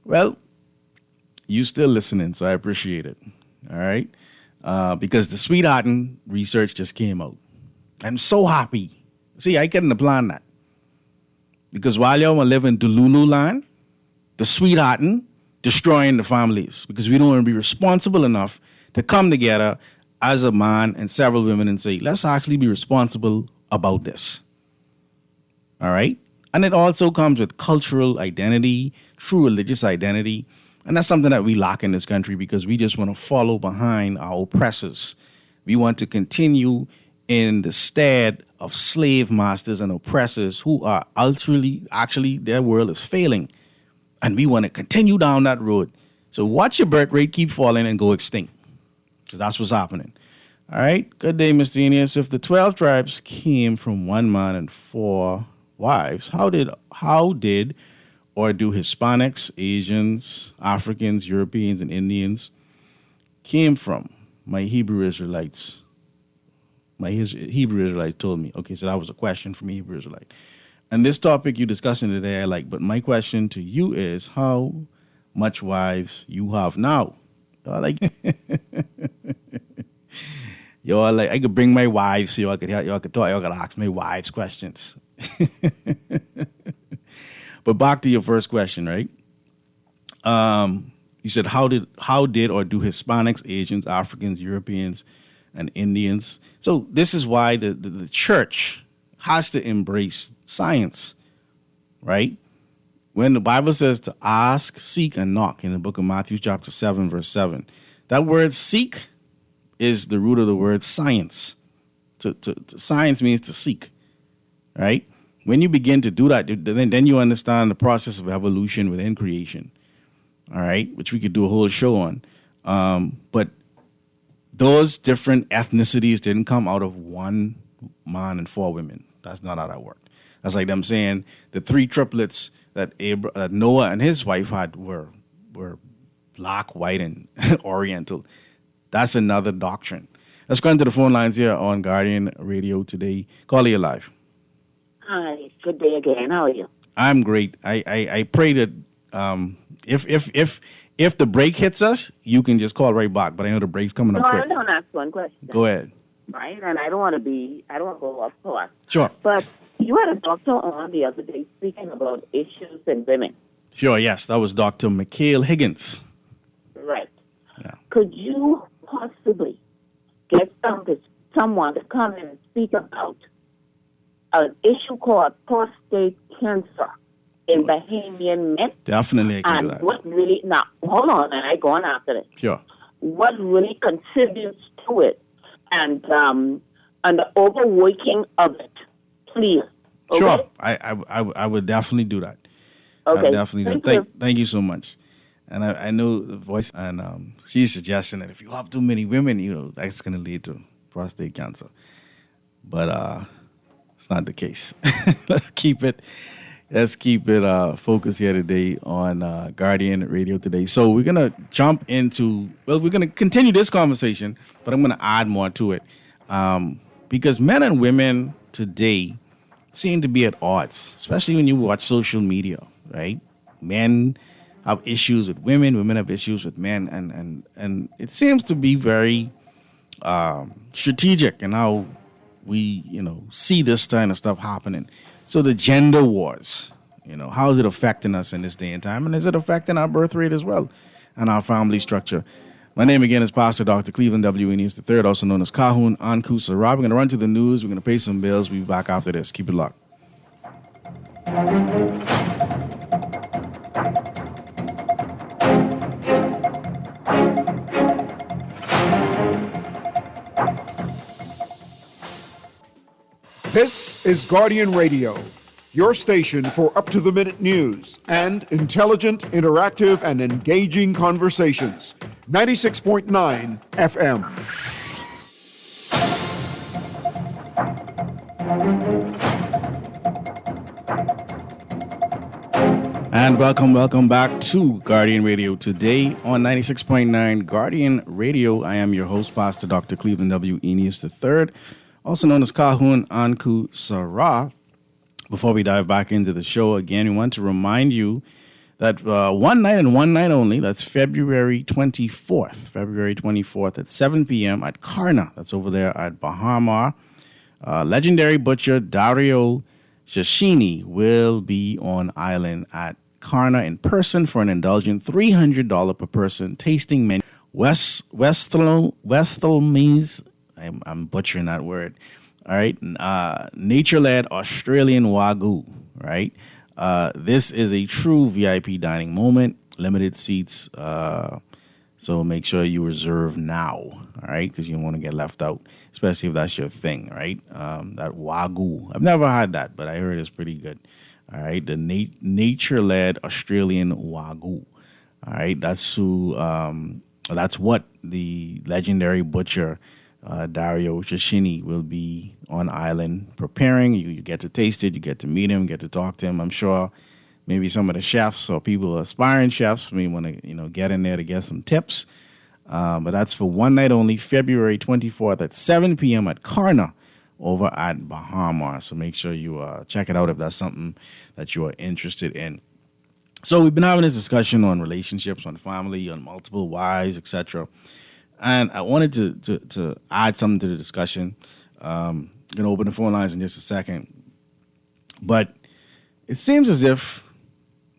Well, you still listening, so I appreciate it. All right? Because the sweethearting research just came out. I'm so happy. See, I couldn't have planned that. Because while y'all want to live in Delulu land, the sweethearting destroying the families. Because we don't want to be responsible enough to come together as a man and several women and say, let's actually be responsible about this. All right? And it also comes with cultural identity, true religious identity. And that's something that we lack in this country because we just want to follow behind our oppressors. We want to continue in the stead of slave masters and oppressors who are actually their world is failing. And we want to continue down that road. So watch your birth rate keep falling and go extinct. Because that's what's happening. All right. Good day, Mr. Aeneas. If the 12 tribes came from one man and 4 wives, how did or do Hispanics, Asians, Africans, Europeans, and Indians came from? My Hebrew Israelites told me. Okay, so that was a question from a Hebrew Israelite. And this topic you're discussing today, I like. But my question to you is how much wives you have now? Y'all like, y'all like, I could bring my wives so y'all could talk. Y'all could ask my wives questions. But back to your first question, right? You said how did or do Hispanics, Asians, Africans, Europeans, and Indians? So this is why the church has to embrace science, right? When the Bible says to ask, seek, and knock in the book of Matthew chapter 7, verse 7, that word seek is the root of the word science. Science means to seek, right? When you begin to do that, then you understand the process of evolution within creation, all right, which we could do a whole show on. But those different ethnicities didn't come out of one man and 4 women. That's not how that worked. That's like them saying the 3 triplets that Noah and his wife had were black, white, and Oriental. That's another doctrine. Let's go into the phone lines here on Guardian Radio today. Call you live. Hi, good day again. How are you? I'm great. I pray that if the break hits us, you can just call right back. But I know the break's coming up quick. I don't ask one question. Go ahead. Right, and I don't want to go off course. Sure. But you had a doctor on the other day speaking about issues in women. Sure, yes. That was Dr. Mikhail Higgins. Right. Yeah. Could you possibly get someone to come in and speak about an issue called prostate cancer in Bahamian men? Definitely, I can do and that. what really, now, hold on, and I go on after it. Sure. What really contributes to it and the overworking of it, please. Okay? Sure. I would definitely do that. Okay. I would definitely do Thank that. Thank you so much. And I know the voice, and she's suggesting that if you have too many women, that's going to lead to prostate cancer. But it's not the case. Let's keep it focused here today on Guardian Radio today. So we're going to jump into, we're going to continue this conversation, but I'm going to add more to it. Because men and women today seem to be at odds, especially when you watch social media, right? Men have issues with women have issues with men, and it seems to be very strategic in how we, see this kind of stuff happening. So the gender wars, how is it affecting us in this day and time? And is it affecting our birth rate as well and our family structure? My name again is Pastor Dr. Cleveland W. Eneas III, also known as Kahun Anku Sarah. We're going to run to the news. We're going to pay some bills. We'll be back after this. Keep it locked. This is Guardian Radio, your station for up-to-the-minute news and intelligent, interactive, and engaging conversations. 96.9 FM. And welcome back to Guardian Radio today on 96.9 Guardian Radio. I am your host, Pastor Dr. Cleveland W. Eneas III, also known as Kahun Anku Sarah. Before we dive back into the show, again, we want to remind you that one night and one night only, that's February 24th at 7 p.m. at Karna. That's over there at Bahama. Legendary butcher Dario Shashini will be on island at Karna in person for an indulgent $300 per person tasting menu. Westhelme's, I'm butchering that word. All right. Nature-led Australian Wagyu, right? This is a true VIP dining moment, limited seats. So make sure you reserve now, all right? Because you don't want to get left out, especially if that's your thing, right? That Wagyu. I've never had that, but I heard it's pretty good. All right. The nature-led Australian Wagyu. All right. That's what the legendary butcher Dario Shashini will be on island preparing. You get to taste it, you get to meet him, get to talk to him. I'm sure maybe some of the chefs or people aspiring chefs may want to get in there to get some tips. But that's for one night only, February 24th at 7 p.m. at Karna over at Bahama. So make sure you check it out if that's something that you are interested in. So we've been having this discussion on relationships, on family, on multiple wives, etc. And I wanted to add something to the discussion. Going to open the phone lines in just a second. But it seems as if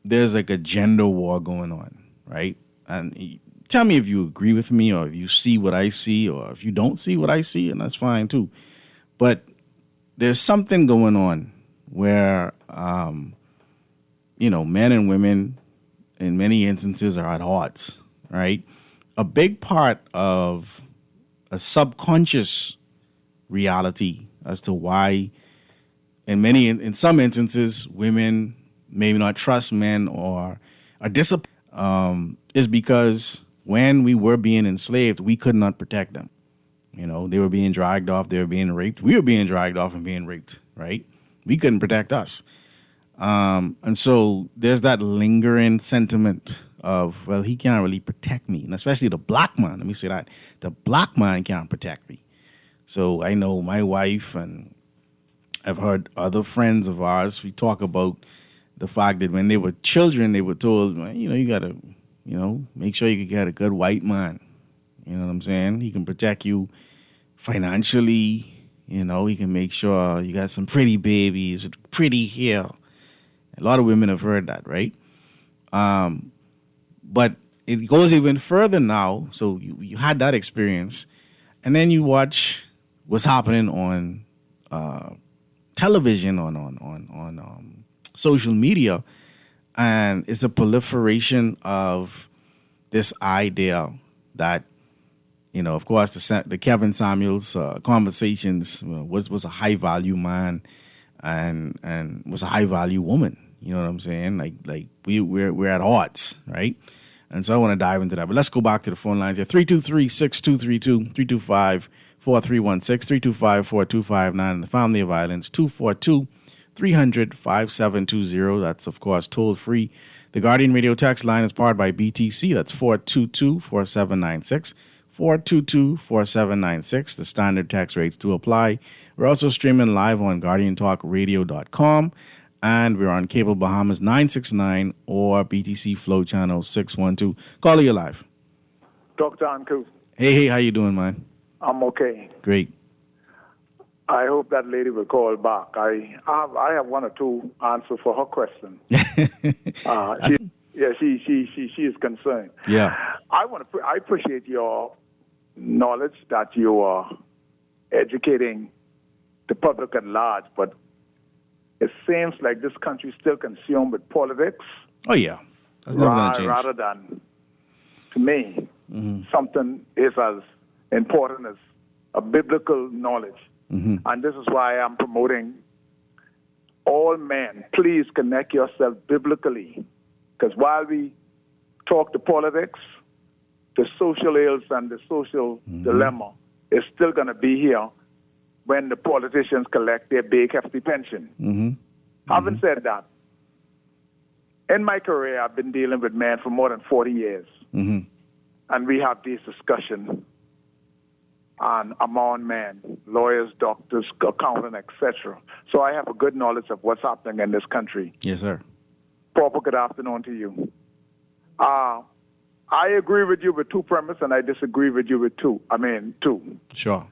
there's like a gender war going on, right? And tell me if you agree with me or if you see what I see or if you don't see what I see, and that's fine too. But there's something going on where, men and women in many instances are at odds, right? A big part of a subconscious reality as to why in some instances women maybe not trust men or are disappointed is because when we were being enslaved, we could not protect them. They were being dragged off, they were being raped. We were being dragged off and being raped, right? We couldn't protect us. And so there's that lingering sentiment of, well, he can't really protect me. And especially the black man, let me say that. The black man can't protect me. So I know my wife, and I've heard other friends of ours, we talk about the fact that when they were children, they were told, well, you got to, make sure you can get a good white man. You know what I'm saying? He can protect you financially. He can make sure you got some pretty babies with pretty hair. A lot of women have heard that, right? But it goes even further now. So you had that experience, and then you watch what's happening on television, on social media, and it's a proliferation of this idea that, of course, the Kevin Samuels conversations was a high value man and was a high value woman. You know what I'm saying? Like we're at odds, right? And so I want to dive into that. But let's go back to the phone lines here. 323-6232, 325-4316, 325-4259, and the Family of Violence, 242-300-5720. That's, of course, toll free. The Guardian Radio text line is powered by BTC. That's 422-4796. 422-4796. The standard text rates do apply. We're also streaming live on GuardianTalkRadio.com. And we're on Cable Bahamas 969 or BTC Flow Channel 612. Caller, you live. Dr. Anku. Hey, how you doing, man? I'm okay. Great. I hope that lady will call back. I have one or two answers for her question. She is concerned. Yeah. I appreciate your knowledge that you are educating the public at large, but it seems like this country is still consumed with politics. Oh, yeah. That's never going to change. Rather than, to me, something is as important as a biblical knowledge. And this is why I'm promoting all men, please connect yourself biblically. Because while we talk to politics, the social ills and the social dilemma is still going to be here when the politicians collect their big, hefty pension. Having said that, in my career, I've been dealing with men for more than 40 years. And we have these discussions and among men, lawyers, doctors, accountants, etc. So I have a good knowledge of what's happening in this country. Yes, sir. Proper good afternoon to you. I agree with you with two premises, and I disagree with you with two. Sure.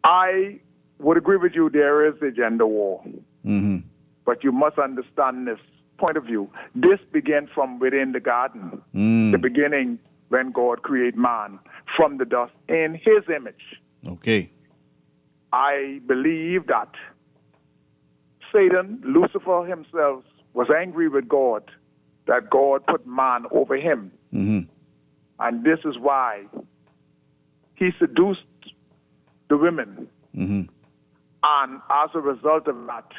I would agree with you there is a gender war. But you must understand this point of view. This began from within the garden. The beginning when God created man from the dust in his image. Okay. I believe that Satan, Lucifer himself, was angry with God, that God put man over him. And this is why he seduced the women. And as a result of that,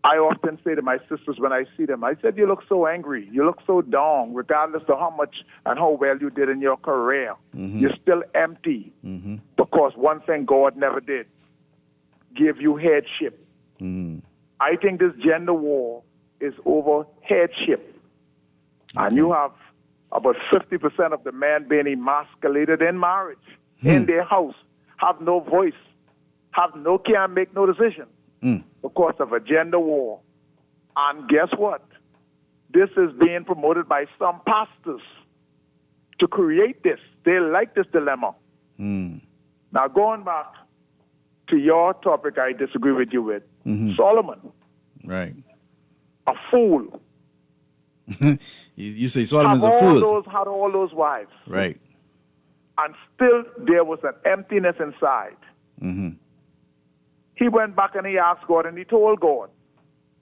I often say to my sisters when I see them, I said, you look so angry, you look so down, regardless of how much and how well you did in your career. You're still empty because one thing God never did, give you headship. I think this gender war is over headship. And you have about 50% of the men being emasculated in marriage, in their house, have no voice, can't make no decision because of a gender war. And guess what? This is being promoted by some pastors to create this. They like this dilemma. Now, going back to your topic I disagree with you with, Solomon. Right. A fool. You say Solomon's a fool. Had all those wives. Right. And still there was an emptiness inside. He went back and he asked God and he told God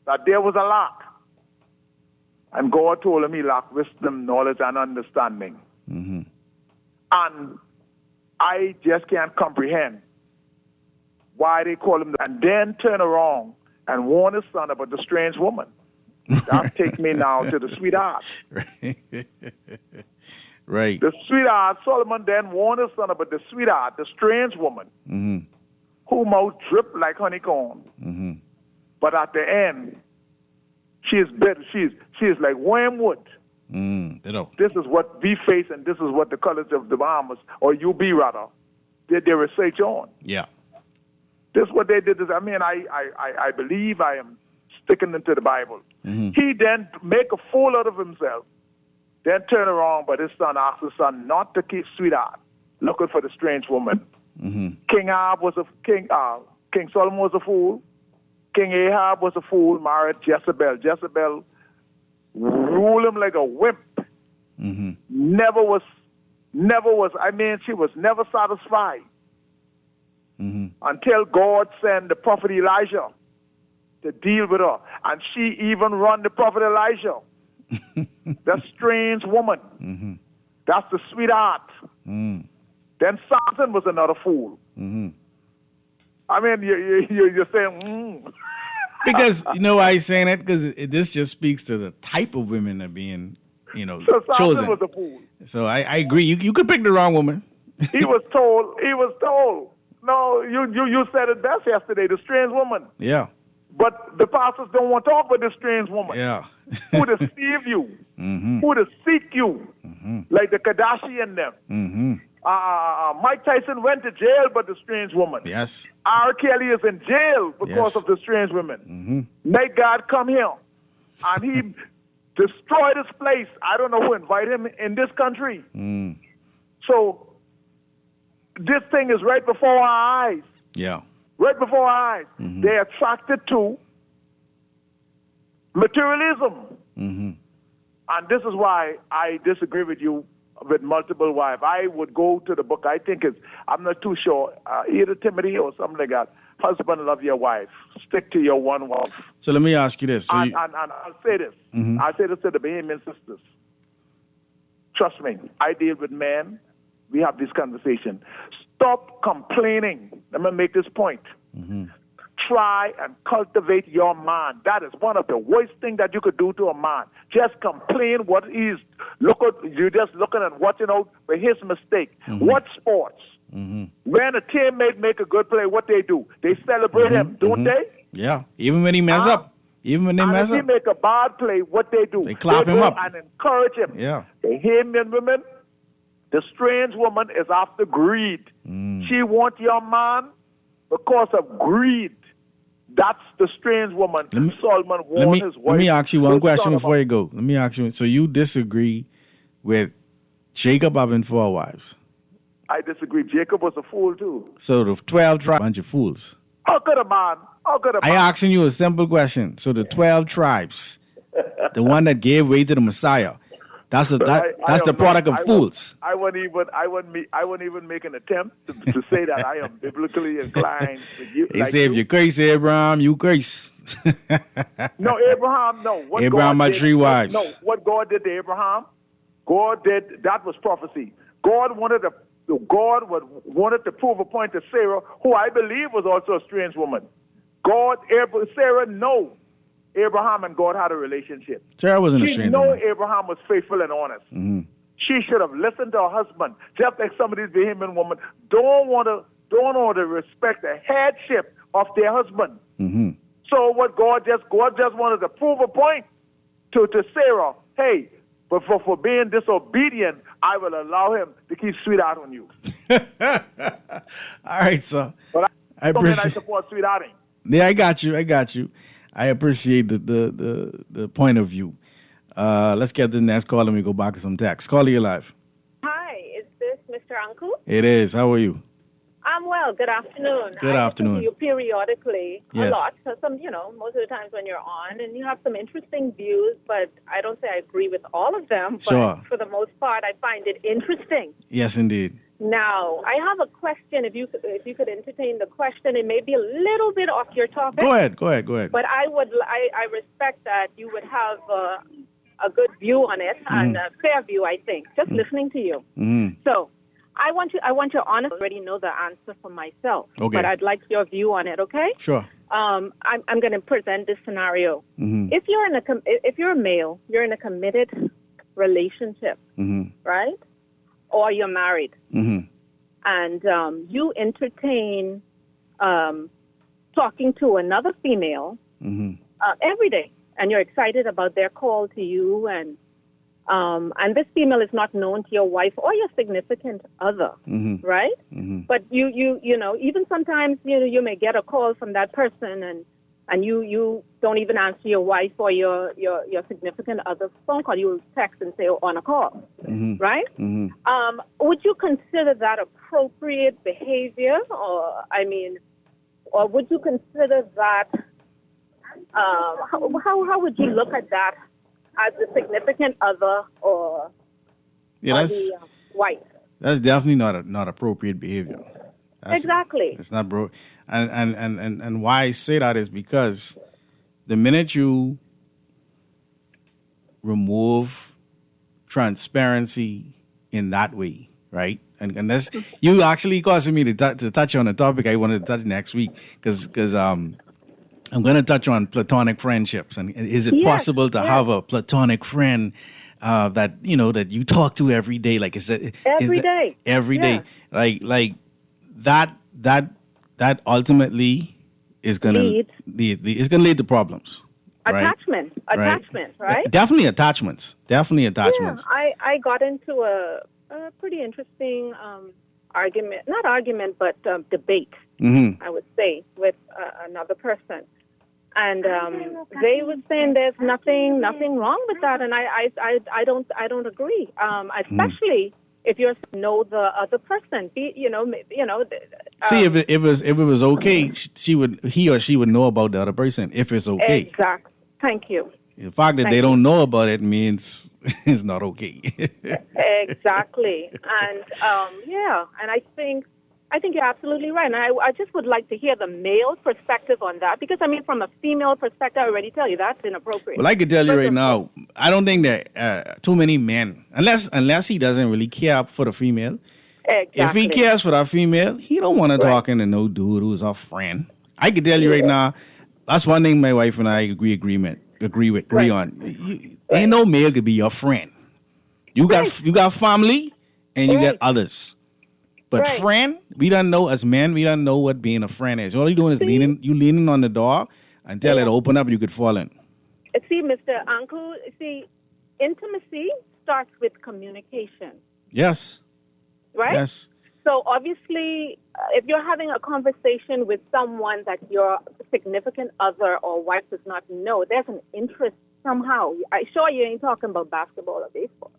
that there was a lack. And God told him he lacked wisdom, knowledge, and understanding. And I just can't comprehend why they call him, and then turn around and warn his son about the strange woman. That take me now to the sweetheart. Right. The sweetheart, Solomon then warned his son about the sweetheart, the strange woman, whose mouth dripped like honeycomb. But at the end, she is better. She is like wormwood. This is what we face, and this is what the College of the Bahamas, or UB rather, did their research on. Yeah. This is what they did. I believe I am sticking into the Bible. He then make a fool out of himself, then turn around, but his son asked his son not to keep sweetheart, looking for the strange woman. King Ahab was King Solomon was a fool. King Ahab was a fool, married Jezebel. Jezebel ruled him like a wimp. Never was, she was never satisfied until God sent the prophet Elijah to deal with her. And she even run the prophet Elijah. That strange woman. That's the sweetheart. Then Samson was another fool. I mean, you're saying, Because, you know why he's saying that? Because this just speaks to the type of women that are being, so chosen. Samson was a fool. So I agree. You could pick the wrong woman. He was told. No, you said it best yesterday, the strange woman. Yeah. But the pastors don't want to talk about this strange woman. Yeah. Who deceive you, who deceive you, like the Kardashian them. Mike Tyson went to jail, but the strange woman. Yes. R. Kelly is in jail because of the strange women. May God come here, and he destroyed this place. I don't know who invited him in this country. So this thing is right before our eyes. Yeah. Right before our eyes. They're attracted to materialism. And this is why I disagree with you with multiple wives. I would go to the book, I think I'm not too sure, either Timothy or something like that. Husband, love your wife. Stick to your one wife. So let me ask you this. So and I'll say this. I'll say this to the Bahamian sisters. Trust me, I deal with men. We have this conversation. Stop complaining. Let me make this point. Try and cultivate your man. That is one of the worst things that you could do to a man. Just complain what he's you're just looking and watching out for his mistake. What sports? When a teammate make a good play, what they do? They celebrate him, don't they? Yeah. Even when he mess up. Even when they mess up. If he make a bad play, what they do? They clap him up and encourage him. Yeah. The Bahamian women, the strange woman is after greed. She wants your man because of greed. That's the strange woman. Solomon warned his wife. Let me ask you one question before you go. Let me ask you. So you disagree with Jacob having 4 wives? I disagree. Jacob was a fool too. So the 12 tribes, bunch of fools. How could a man? I asking you a simple question. So the 12 tribes, the one that gave way to the Messiah, that's the product of fools. I wouldn't even make an attempt to say that I am biblically inclined. They say if you curse Abraham, you curse. No, Abraham, no. What Abraham had 3 wives. No, what God did to Abraham, that was prophecy. God wanted to prove a point to Sarah, who I believe was also a strange woman. Sarah, no. Abraham and God had a relationship. Sarah wasn't a strange woman. She knew Abraham was faithful and honest. She should have listened to her husband, just like some of these Bahamian women don't want to respect the headship of their husband. So what God just wanted to prove a point to Sarah. Hey, but for being disobedient, I will allow him to keep sweetheart on you. All right, so but I support sweethearting. Yeah, I got you. I appreciate the point of view. Let's get the next call and we go back to some text. Caller, you live. Hi, is this Mr. Uncle? It is. How are you? I'm well. Good afternoon. Good afternoon. I listen to you periodically a Yes. lot. So most of the times when you're on, and you have some interesting views, but I don't say I agree with all of them. But Sure. for the most part, I find it interesting. Yes, indeed. Now, I have a question. If you could entertain the question, it may be a little bit off your topic. Go ahead. But I respect that you would have a good view on it and a fair view. I think just listening to you. So, I want to honestly already know the answer for myself. Okay. But I'd like your view on it. Okay. Sure. I'm going to present this scenario. Mm-hmm. If you're a male, you're in a committed relationship, right? Or you're married, and you entertain talking to another female every day, and you're excited about their call to you, and this female is not known to your wife or your significant other, right? But you know, even sometimes you may get a call from that person, and you don't even answer your wife or your significant other's phone call. You text and say, oh, on a call, right? Would you consider that appropriate behavior, or would you consider that? How would you look at that as a significant other or the wife? That's definitely not appropriate behavior. Exactly. It's not bro. And why I say that is because the minute you remove transparency in that way, right? And that's you actually causing me to touch on a topic I wanted to touch next week because I'm going to touch on platonic friendships and is it possible to have a platonic friend that you talk to every day? Like every day, like that ultimately is going to lead to problems. Attachment, right? Definitely attachments. Yeah, I got into a pretty interesting debate, I would say, with another person. And they were saying there's nothing wrong with that, and I don't agree. Especially if you know the other person, See, if it was okay, he or she would know about the other person. If it's okay, exactly. Thank you. The fact that they don't know about it means it's not okay. Exactly, and and I think you're absolutely right. And I just would like to hear the male perspective on that, because from a female perspective, I already tell you that's inappropriate. Well, I can tell you right now, I don't think that too many men, unless he doesn't really care for the female. Exactly. If he cares for that female, he don't want to talk to no dude who's a friend. I can tell you right now, that's one thing my wife and I agree on. Ain't no male could be your friend. You got family and you got others. But friend, we don't know, as men, we don't know what being a friend is. All you're doing is leaning on the door until it open up, you could fall in. See, Mr. Uncle, intimacy starts with communication. Yes. Right? Yes. So obviously, if you're having a conversation with someone that your significant other or wife does not know, there's an interest somehow. I'm sure you ain't talking about basketball or baseball,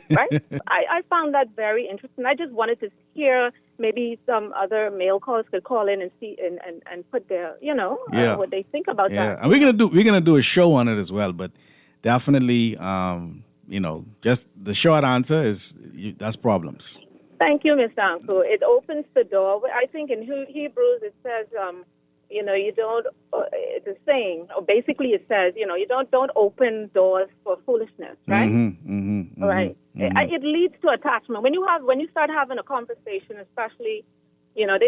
right? I found that very interesting. I just wanted to hear maybe some other male callers could call in and see and put their, what they think about that. Yeah, and we're gonna do a show on it as well. But definitely, just the short answer is that's problems. Thank you, Mr. Uncle. It opens the door. I think in Hebrews it says, you don't. It's a saying, or basically it says, you don't open doors for foolishness, right? Right. It leads to attachment. When you start having a conversation, especially,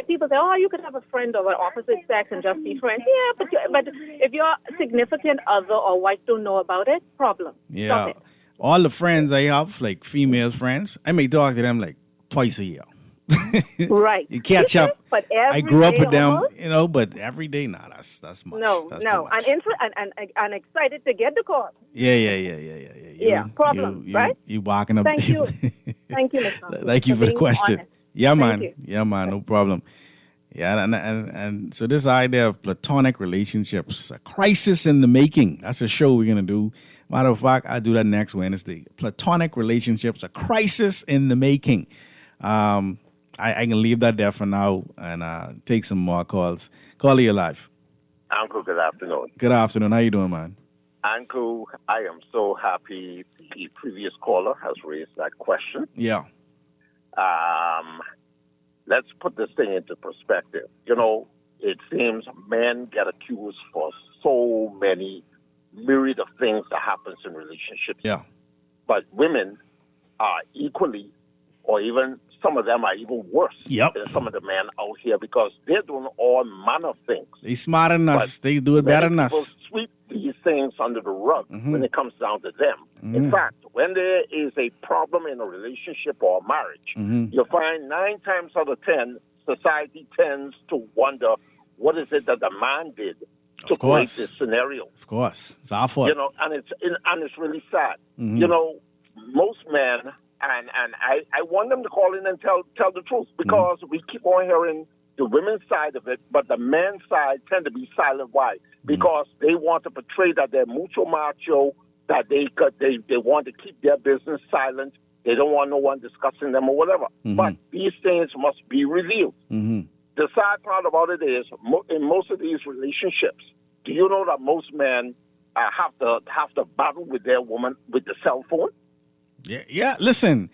people say, oh, you could have a friend of an opposite sex and just be friends. Yeah, but if your significant other or wife don't know about it, problem. Yeah. Stop it. All the friends I have, like female friends, I may talk to them like twice a year. Right. You catch up. But I grew up with them, but every day, that's much. No. I'm excited to get the call. Yeah. Problem, right? You walking up. Thank you. Thank you, Mr. Thank you for the question. Honest. Yeah, man. You. Yeah, man. No problem. Yeah, and so this idea of platonic relationships, a crisis in the making. That's a show we're gonna do. Matter of fact, I'll do that next Wednesday. Platonic relationships, a crisis in the making. I can leave that there for now and take some more calls. Call you live. Uncle, good afternoon. Good afternoon. How you doing, man? Uncle, I am so happy the previous caller has raised that question. Yeah. Let's put this thing into perspective. It seems men get accused for so many myriad of things that happens in relationships. Yeah. But women are equally or even some of them are even worse than some of the men out here because they're doing all manner of things. They smarter than us. They do it better than us. People sweep these things under the rug when it comes down to them. In fact, when there is a problem in a relationship or a marriage, you'll find 9 times out of 10, society tends to wonder what is it that the man did to create this scenario. Of course. It's our fault. You know, and it's really sad. You know, most men, and I want them to call in and tell the truth because we keep on hearing the women's side of it, but the men's side tend to be silent. Why? Because they want to portray that they're mucho macho, that they want to keep their business silent. They don't want no one discussing them or whatever. But these things must be revealed. The sad part about it is, in most of these relationships, do you know that most men have to battle with their woman with the cell phone? Yeah. Listen,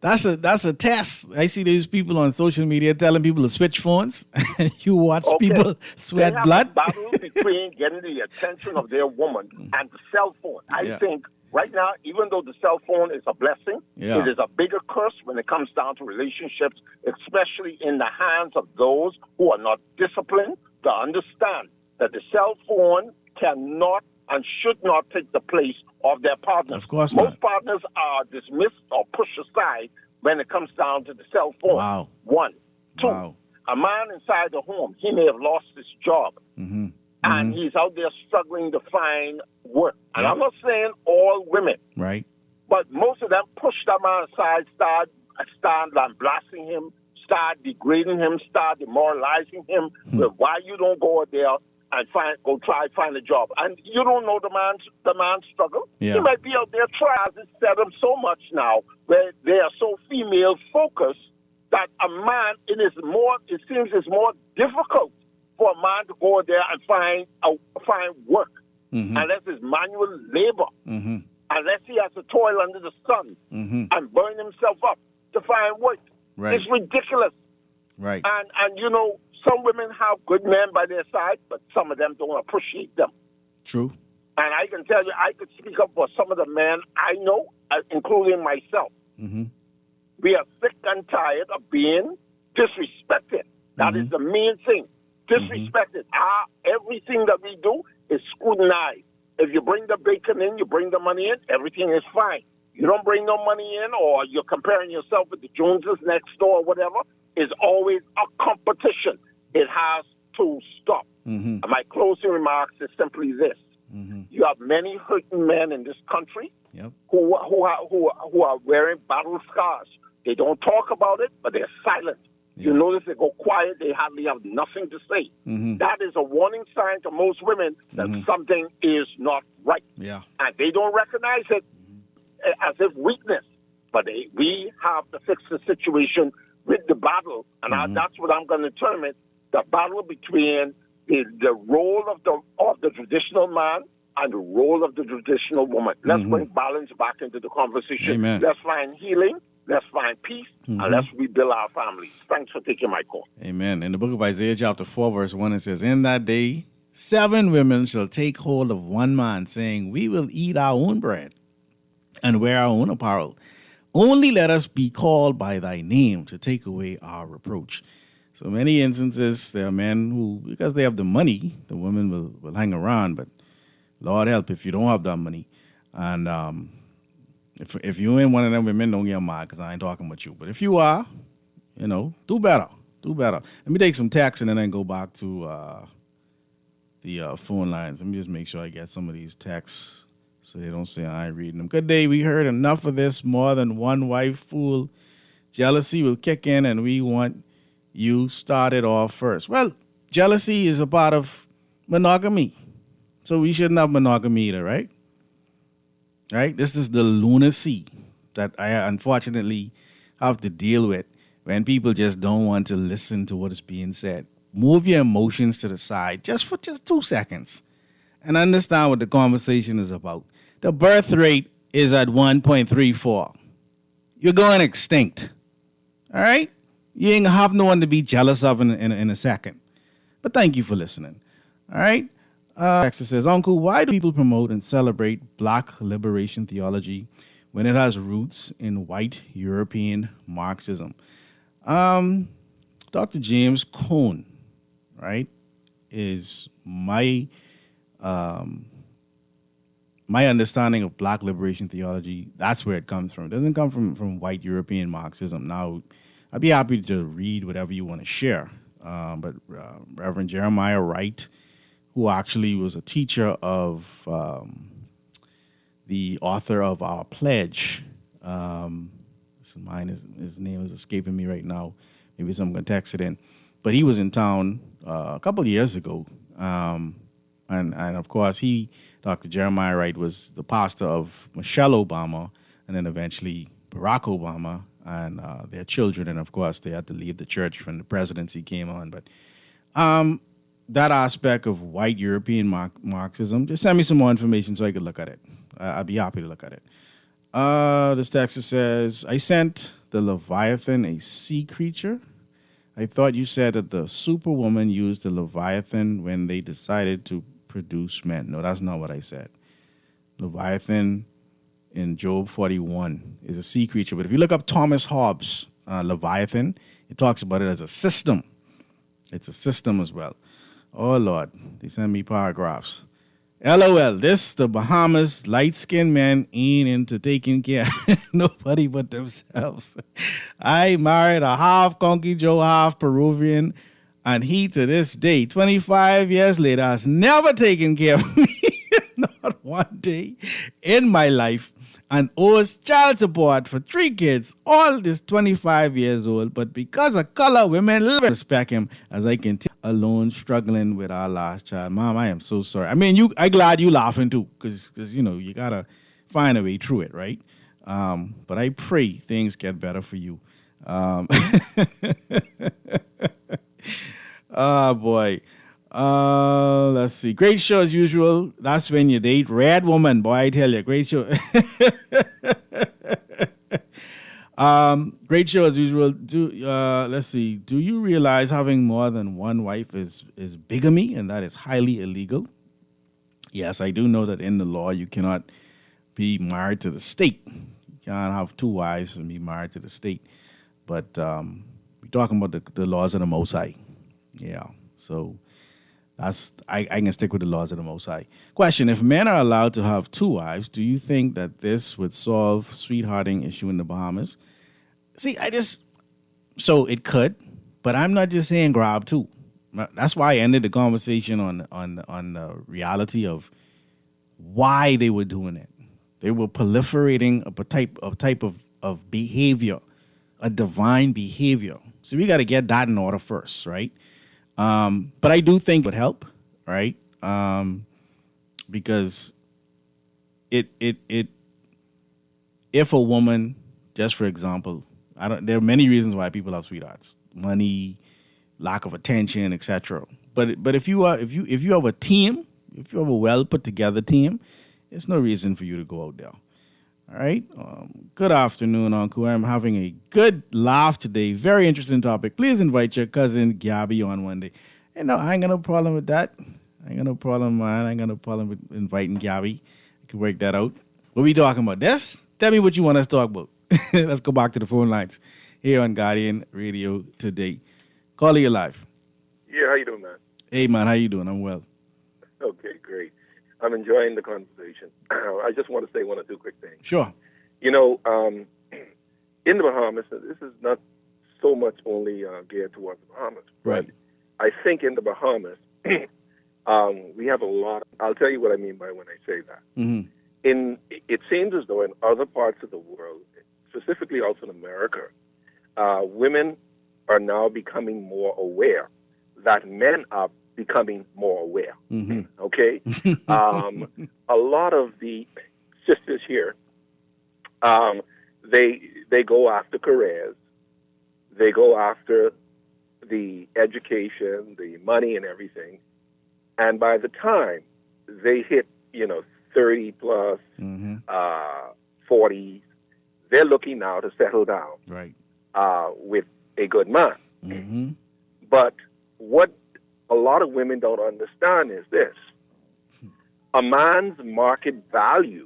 that's a test. I see these people on social media telling people to switch phones, and you watch people sweat blood. They have a battle between getting the attention of their woman and the cell phone. I think right now, even though the cell phone is a blessing, it is a bigger curse when it comes down to relationships, especially in the hands of those who are not disciplined to understand that the cell phone cannot and should not take the place of their partner. Of course Most partners are dismissed or pushed aside when it comes down to the cell phone. Wow. 1. 2, a man inside the home, he may have lost his job. And he's out there struggling to find work. And I'm not saying all women. Right. But most of them push that man aside, start blasting him, start degrading him, start demoralizing him. With why you don't go out there and go try to find a job? And you don't know the man's struggle. Yeah. He might be out there trying. It's set up so much now where they are so female focused that a man, it seems it's more difficult for a man to go there and find work, unless it's manual labor, unless he has to toil under the sun and burn himself up to find work. Right. It's ridiculous. Right. And you know, some women have good men by their side, but some of them don't appreciate them. True. And I can tell you, I could speak up for some of the men I know, including myself. We are sick and tired of being disrespected. That is the main thing. Disrespected. Everything that we do is scrutinized. If you bring the bacon in, you bring the money in, everything is fine. You don't bring no money in, or you're comparing yourself with the Joneses next door or whatever, is always a competition. It has to stop. And my closing remarks is simply this. You have many hurting men in this country who are wearing battle scars. They don't talk about it, but they're silent. You notice they go quiet. They hardly have nothing to say. That is a warning sign to most women that something is not right. Yeah. And they don't recognize it as if weakness. But we have to fix the situation with the battle. And that's what I'm going to term it, the battle between the role of the traditional man and the role of the traditional woman. Let's bring balance back into the conversation. Amen. Let's find healing. Let's find peace, and let's rebuild our families. Thanks for taking my call. Amen. In the book of Isaiah chapter 4, verse 1, it says, "In that day, 7 women shall take hold of one man, saying, we will eat our own bread and wear our own apparel. Only let us be called by thy name to take away our reproach." So many instances, there are men who, because they have the money, the women will hang around, but Lord help if you don't have that money. And if you ain't one of them women, don't get mad because I ain't talking about you. But if you are, do better. Do better. Let me take some text and then go back to the phone lines. Let me just make sure I get some of these texts so they don't say I ain't reading them. Good day. We heard enough of this. More than one wife fool. Jealousy will kick in and we want you started off first. Well, jealousy is a part of monogamy. So we shouldn't have monogamy either, right? Right? This is the lunacy that I unfortunately have to deal with when people just don't want to listen to what is being said. Move your emotions to the side for 2 seconds and understand what the conversation is about. The birth rate is at 1.34. You're going extinct. All right? You ain't have no one to be jealous of in a second. But thank you for listening. All right? Texas says, "Uncle, why do people promote and celebrate black liberation theology when it has roots in white European Marxism?" Dr. James Cone, right, is my understanding of black liberation theology. That's where it comes from. It doesn't come from white European Marxism. Now, I'd be happy to read whatever you want to share. But Reverend Jeremiah Wright, who actually was a teacher of the author of Our Pledge, his name is escaping me right now. Maybe someone can text it in. But he was in town a couple of years ago. And of course, Dr. Jeremiah Wright, was the pastor of Michelle Obama and then eventually Barack Obama and their children. And of course, they had to leave the church when the presidency came on. But that aspect of white European Marxism, just send me some more information so I could look at it. I'd be happy to look at it. This text says, I sent the Leviathan a sea creature. I thought you said that the superwoman used the Leviathan when they decided to produce men. No, that's not what I said. Leviathan in Job 41 is a sea creature. But if you look up Thomas Hobbes' Leviathan, it talks about it as a system. It's a system as well. Oh, Lord, they send me paragraphs. LOL, the Bahamas light-skinned men ain't into taking care of nobody but themselves. I married a half Conky Joe, half Peruvian, and he to this day, 25 years later, has never taken care of me, not one day in my life, and owes child support for 3 kids, all this 25 years old. But because of color, women respect him as I continue alone struggling with our last child. Mom, I am so sorry. I mean, I'm glad you laughing too, because you gotta find a way through it, right? But I pray things get better for you. Oh boy. Let's see. Great show as usual. That's when you date Red Woman. Boy, I tell you, great show. Great show as usual. Let's see. Do you realize having more than one wife is bigamy, and that is highly illegal? Yes, I do know that in the law you cannot be married to the state. You can't have 2 wives and be married to the state. But we're talking about the laws of the Most High. Yeah. So I can stick with the laws of the Most High. Question: if men are allowed to have 2 wives, do you think that this would solve sweethearting issue in the Bahamas? See, so it could, but I'm not just saying grab 2. That's why I ended the conversation on the reality of why they were doing it. They were proliferating a type of behavior, a divine behavior. So we got to get that in order first, right? But I do think it would help, right? Because if a woman, just for example, there are many reasons why people have sweethearts: money, lack of attention, etc. But if you have a team, if you have a well put together team, there's no reason for you to go out there. All right. Good afternoon, Uncle. I'm having a good laugh today. Very interesting topic. Please invite your cousin Gabby on one day. And no, I ain't got no problem with that. I ain't got no problem, man. I ain't got no problem with inviting Gabby. I can work that out. What we talking about? This? Tell me what you want us to talk about. Let's go back to the phone lines here on Guardian Radio today. Caller, you live. Yeah, how you doing, man? Hey, man, how you doing? I'm well. Okay, great. I'm enjoying the conversation. I just want to say 1 or 2 quick things. Sure. In the Bahamas, this is not so much only geared towards the Bahamas. Right. I think in the Bahamas, we have a lot. I'll tell you what I mean by when I say that. Mm-hmm. It seems as though in other parts of the world, specifically also in America, women are now becoming more aware that men are becoming more aware. Mm-hmm. Okay? A lot of the sisters here, they go after careers. They go after the education, the money and everything. And by the time they hit, 30 plus, 40s, they're looking now to settle down. Right. With a good man. Mm-hmm. But what a lot of women don't understand is this: a man's market value,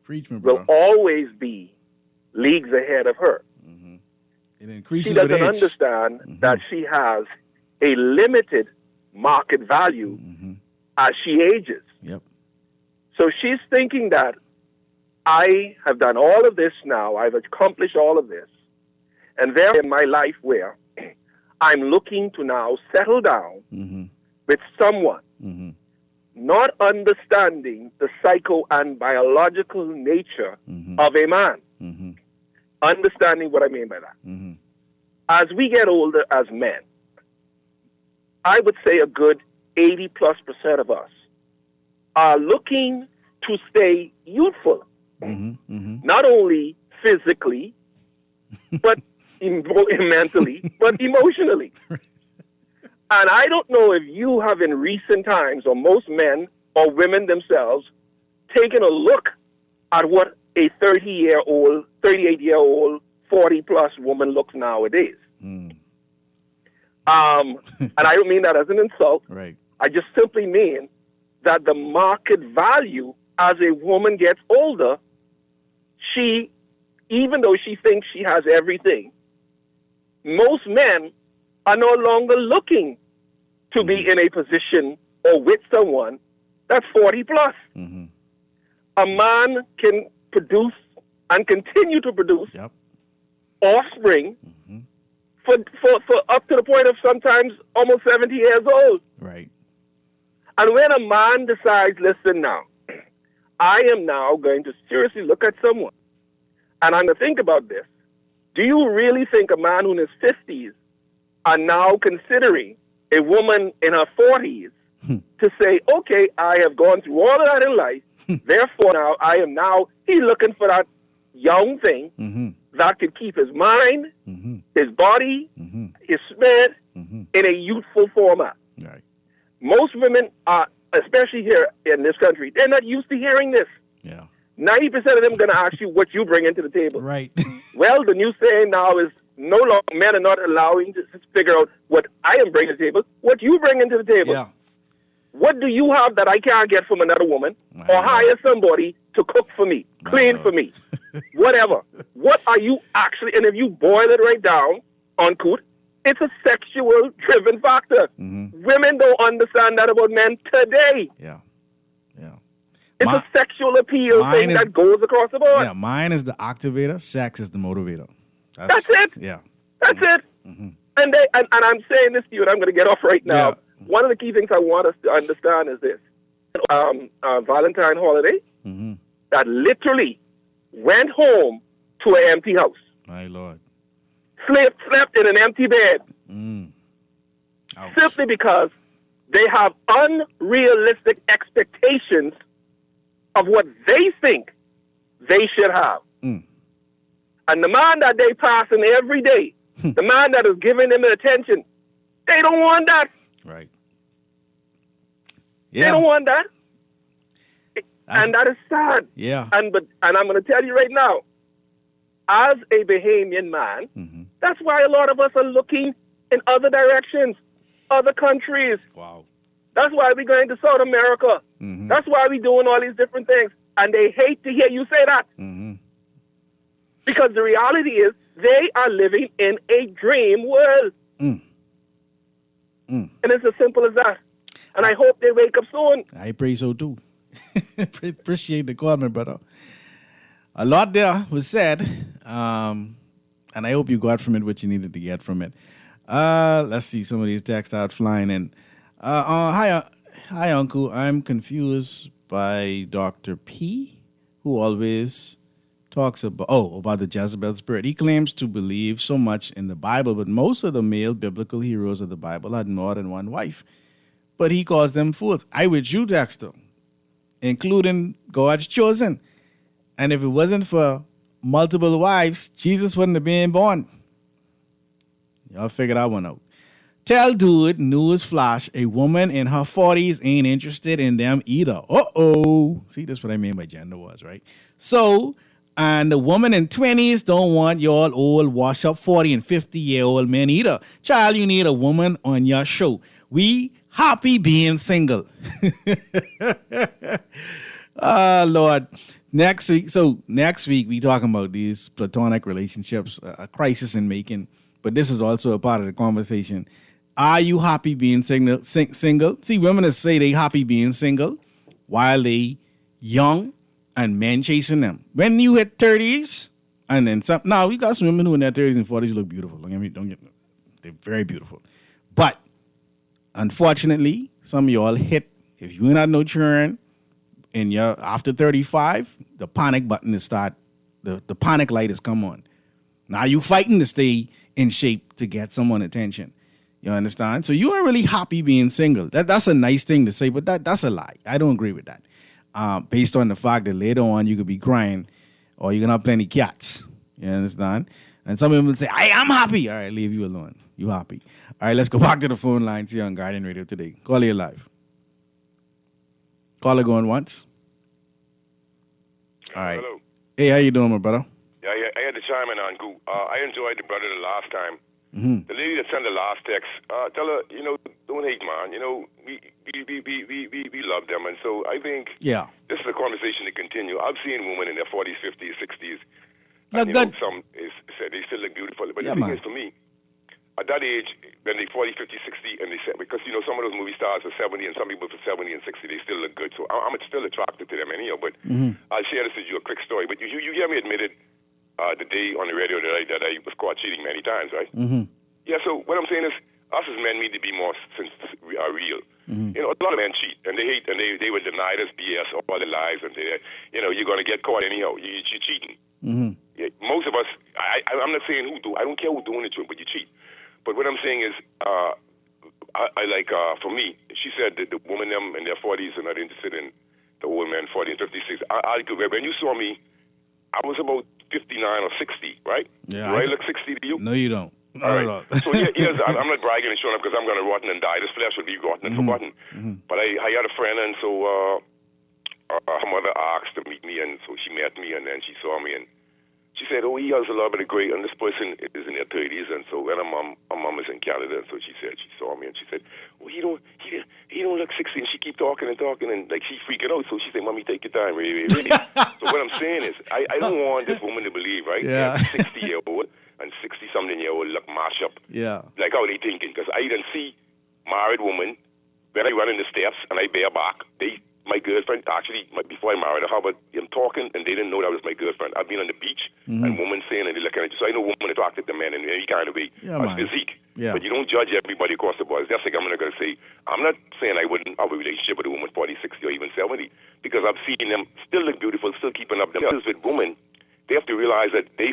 Preach me, bro. will always be leagues ahead of her. It increases She doesn't with age. understand that she has a limited market value as she ages. Yep. So she's thinking that I have done all of this now, I've accomplished all of this, and there in my life where I'm looking to now settle down with someone, not understanding the psycho and biological nature of a man. Understanding what I mean by that. As we get older as men, I would say a good 80+% of us are looking to stay youthful, not only physically, but mentally, but emotionally. And I don't know if you have in recent times, or most men or women themselves, taken a look at what a 38-year-old, 40-plus woman looks nowadays. And I don't mean that as an insult. Right. I just simply mean that the market value as a woman gets older, she, even though she thinks she has everything, most men are no longer looking to be in a position or with someone that's 40 plus. A man can produce and continue to produce offspring for up to the point of sometimes almost 70 years old. Right. And when a man decides, listen now, I am now going to seriously look at someone, and I'm going to think about this. Do you really think a man who in his 50s are now considering a woman in her 40s to say, okay, I have gone through all of that in life, therefore now he's looking for that young thing that could keep his mind, his body, his spirit in a youthful format. Right. Most women are, especially here in this country, they're not used to hearing this. Yeah. 90% of them are going to ask you what you bring into the table. Right. Well, the new saying now is no longer men are not allowing to figure out what I am bringing to the table, what you bring into the table. Yeah. What do you have that I can't get from another woman? Or hire somebody to cook for me, clean for me, whatever. What are you actually, and if you boil it right down on Coot, it's a sexual driven factor. Women don't understand that about men today. Yeah. It's a sexual appeal thing that goes across the board. Yeah, mine is the activator, sex is the motivator. That's it. Yeah. That's it. And I'm saying this to you, and I'm going to get off right now. Yeah. One of the key things I want us to understand is this. Valentine holiday that literally went home to an empty house. My Lord. Slept in an empty bed. Simply because they have unrealistic expectations of what they think they should have. And the man that they passing every day, the man that is giving them attention, they don't want that. Right. They don't want that. And that is sad. Yeah. And I'm going to tell you right now, as a Bahamian man, that's why a lot of us are looking in other directions, other countries. Wow. That's why we're going to South America. That's why we're doing all these different things. And they hate to hear you say that. Because the reality is they are living in a dream world. And it's as simple as that. And I hope they wake up soon. I pray so too. Appreciate the call, my brother. A lot there was said, and I hope you got from it what you needed to get from it. Let's see, some of these texts start flying in. Hi, Uncle. I'm confused by Dr. P, who always talks about the Jezebel spirit. He claims to believe so much in the Bible, but most of the male biblical heroes of the Bible had more than one wife. But he calls them fools. I with you, Dexter, including God's chosen. And if it wasn't for multiple wives, Jesus wouldn't have been born. Y'all figured that one out. Tell dude, news flash, a woman in her 40s ain't interested in them either. Uh-oh. See, that's what I mean by gender wars, right? So, and the woman in 20s don't want y'all old wash up 40 and 50-year-old men either. Child, you need a woman on your show. We happy being single. Oh, Lord. Next week we talking about these platonic relationships, a crisis in making. But this is also a part of the conversation. Are you happy being single? See, women that say they happy being single while they young and men chasing them. When you hit 30s, and then some. Now we got some women who in their 30s and 40s look beautiful. They're very beautiful. But unfortunately, some of y'all hit. If you ain't had no churn, and you're after 35, the panic button is start. The panic light has come on. Now you fighting to stay in shape to get someone attention. You understand? So you aren't really happy being single. That's a nice thing to say, but that's a lie. I don't agree with that. Based on the fact that later on you could be crying or you're going to have plenty cats. You understand? And some people will say, I'm happy. All right, leave you alone. You happy. All right, let's go back to the phone lines here on Guardian Radio today. Caller, you live. Caller going once. All right. Hello. Hey, how you doing, my brother? Yeah, I had to chime in on Goo. I enjoyed the brother the last time. Mm-hmm. The lady that sent the last text, tell her, don't hate, man. We love them. And so I think this is a conversation to continue. I've seen women in their 40s, 50s, 60s. And, some said they still look beautiful. But the thing is, for me, at that age, when they 40, 50, 60, and they said, because, some of those movie stars are 70, and some people for 70 and 60, they still look good. So I'm still attracted to them anyhow. But I'll share this with you, a quick story. But you hear me admit it the day on the radio that I was caught cheating many times, right? Mm-hmm. Yeah, so what I'm saying is, us as men need to be more real. Mm-hmm. A lot of men cheat, and they hate, and they would deny this BS all their lives, and you're going to get caught anyhow. You're cheating. Mm-hmm. Yeah, most of us, I'm not saying who do. I don't care who's doing it to him, but you cheat. But what I'm saying is, for me, she said that the women them in their 40s are not interested in the old men, 40 and 56. When you saw me, I was about 59 or 60, right? Yeah. Do I look 60 to you? No, you don't. All right. So here's, I'm not bragging and showing up because I'm going to rotten and die. This flesh will be rotten and forgotten. Mm-hmm. But I had a friend, and so her mother asked to meet me, and so she met me, and then she saw me, and she said, he has a lot of the great, and this person is in their 30s, and so when her mom is in Canada, and so she saw me, and she said, he don't look 60, and she keep talking, and like she freaking out, so she said, Mommy, take your time, really. So what I'm saying is, I don't want this woman to believe, right? Yeah. 60-year-old and 60-something-year-old look mash up. Yeah. Like how they thinking, because I didn't see married women, when I run in the steps, and I bear back, my girlfriend, actually, before I married her, but I'm talking, and they didn't know that was my girlfriend. I've been on the beach, and women saying, and they looking at you. So I know women attracted to men in any kind of way, physique. Yeah. But you don't judge everybody across the board. That's like I'm not going to say, I'm not saying I wouldn't have a relationship with a woman 40, 60, or even 70, because I've seen them still look beautiful, still keeping up themselves with women. They have to realize that the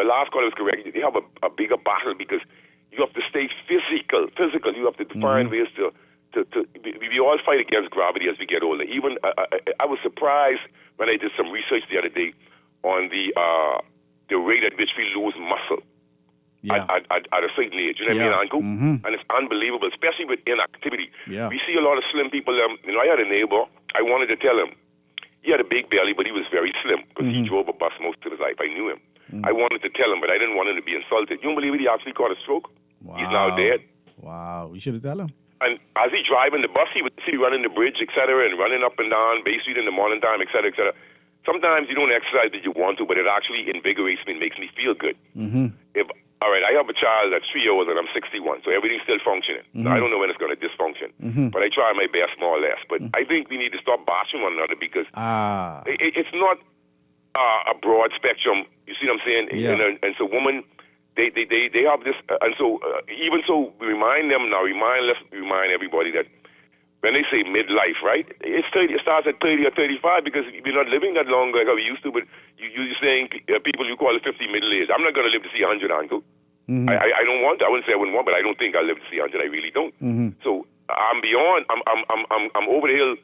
last caller was correct. They have a bigger battle because you have to stay physical. You have to find ways to we all fight against gravity as we get older. Even I was surprised when I did some research the other day on the rate at which we lose muscle at a certain age. You know what I mean, Uncle? Mm-hmm. And it's unbelievable, especially with inactivity. Yeah. We see a lot of slim people. I had a neighbor. I wanted to tell him he had a big belly, but he was very slim because he drove a bus most of his life. I knew him. I wanted to tell him, but I didn't want him to be insulted. You don't believe it? He actually caught a stroke. Wow. He's now dead. Wow. We should have told him. And as he driving the bus, he would see running the bridge, et cetera, and running up and down Bay Street in the morning time, et cetera, et cetera. Sometimes you don't exercise that you want to, but it actually invigorates me and makes me feel good. Mm-hmm. All right, I have a child that's 3 years old and I'm 61, so everything's still functioning. Mm-hmm. Now, I don't know when it's going to dysfunction, but I try my best more or less. But I think we need to stop bashing one another because it's not a broad spectrum. You see what I'm saying? Yeah. And so women... They have this, and so even so, we remind them now. Let's remind everybody that when they say midlife, right? It starts at 30 or 35 because we're not living that long like how we used to. But you're saying people you call it 50 middle age. I'm not going to live to see 100, Uncle. Mm-hmm. I don't want. I wouldn't say I wouldn't want, but I don't think I'll live to see 100. I really don't. Mm-hmm. So I'm beyond. I'm over the hill,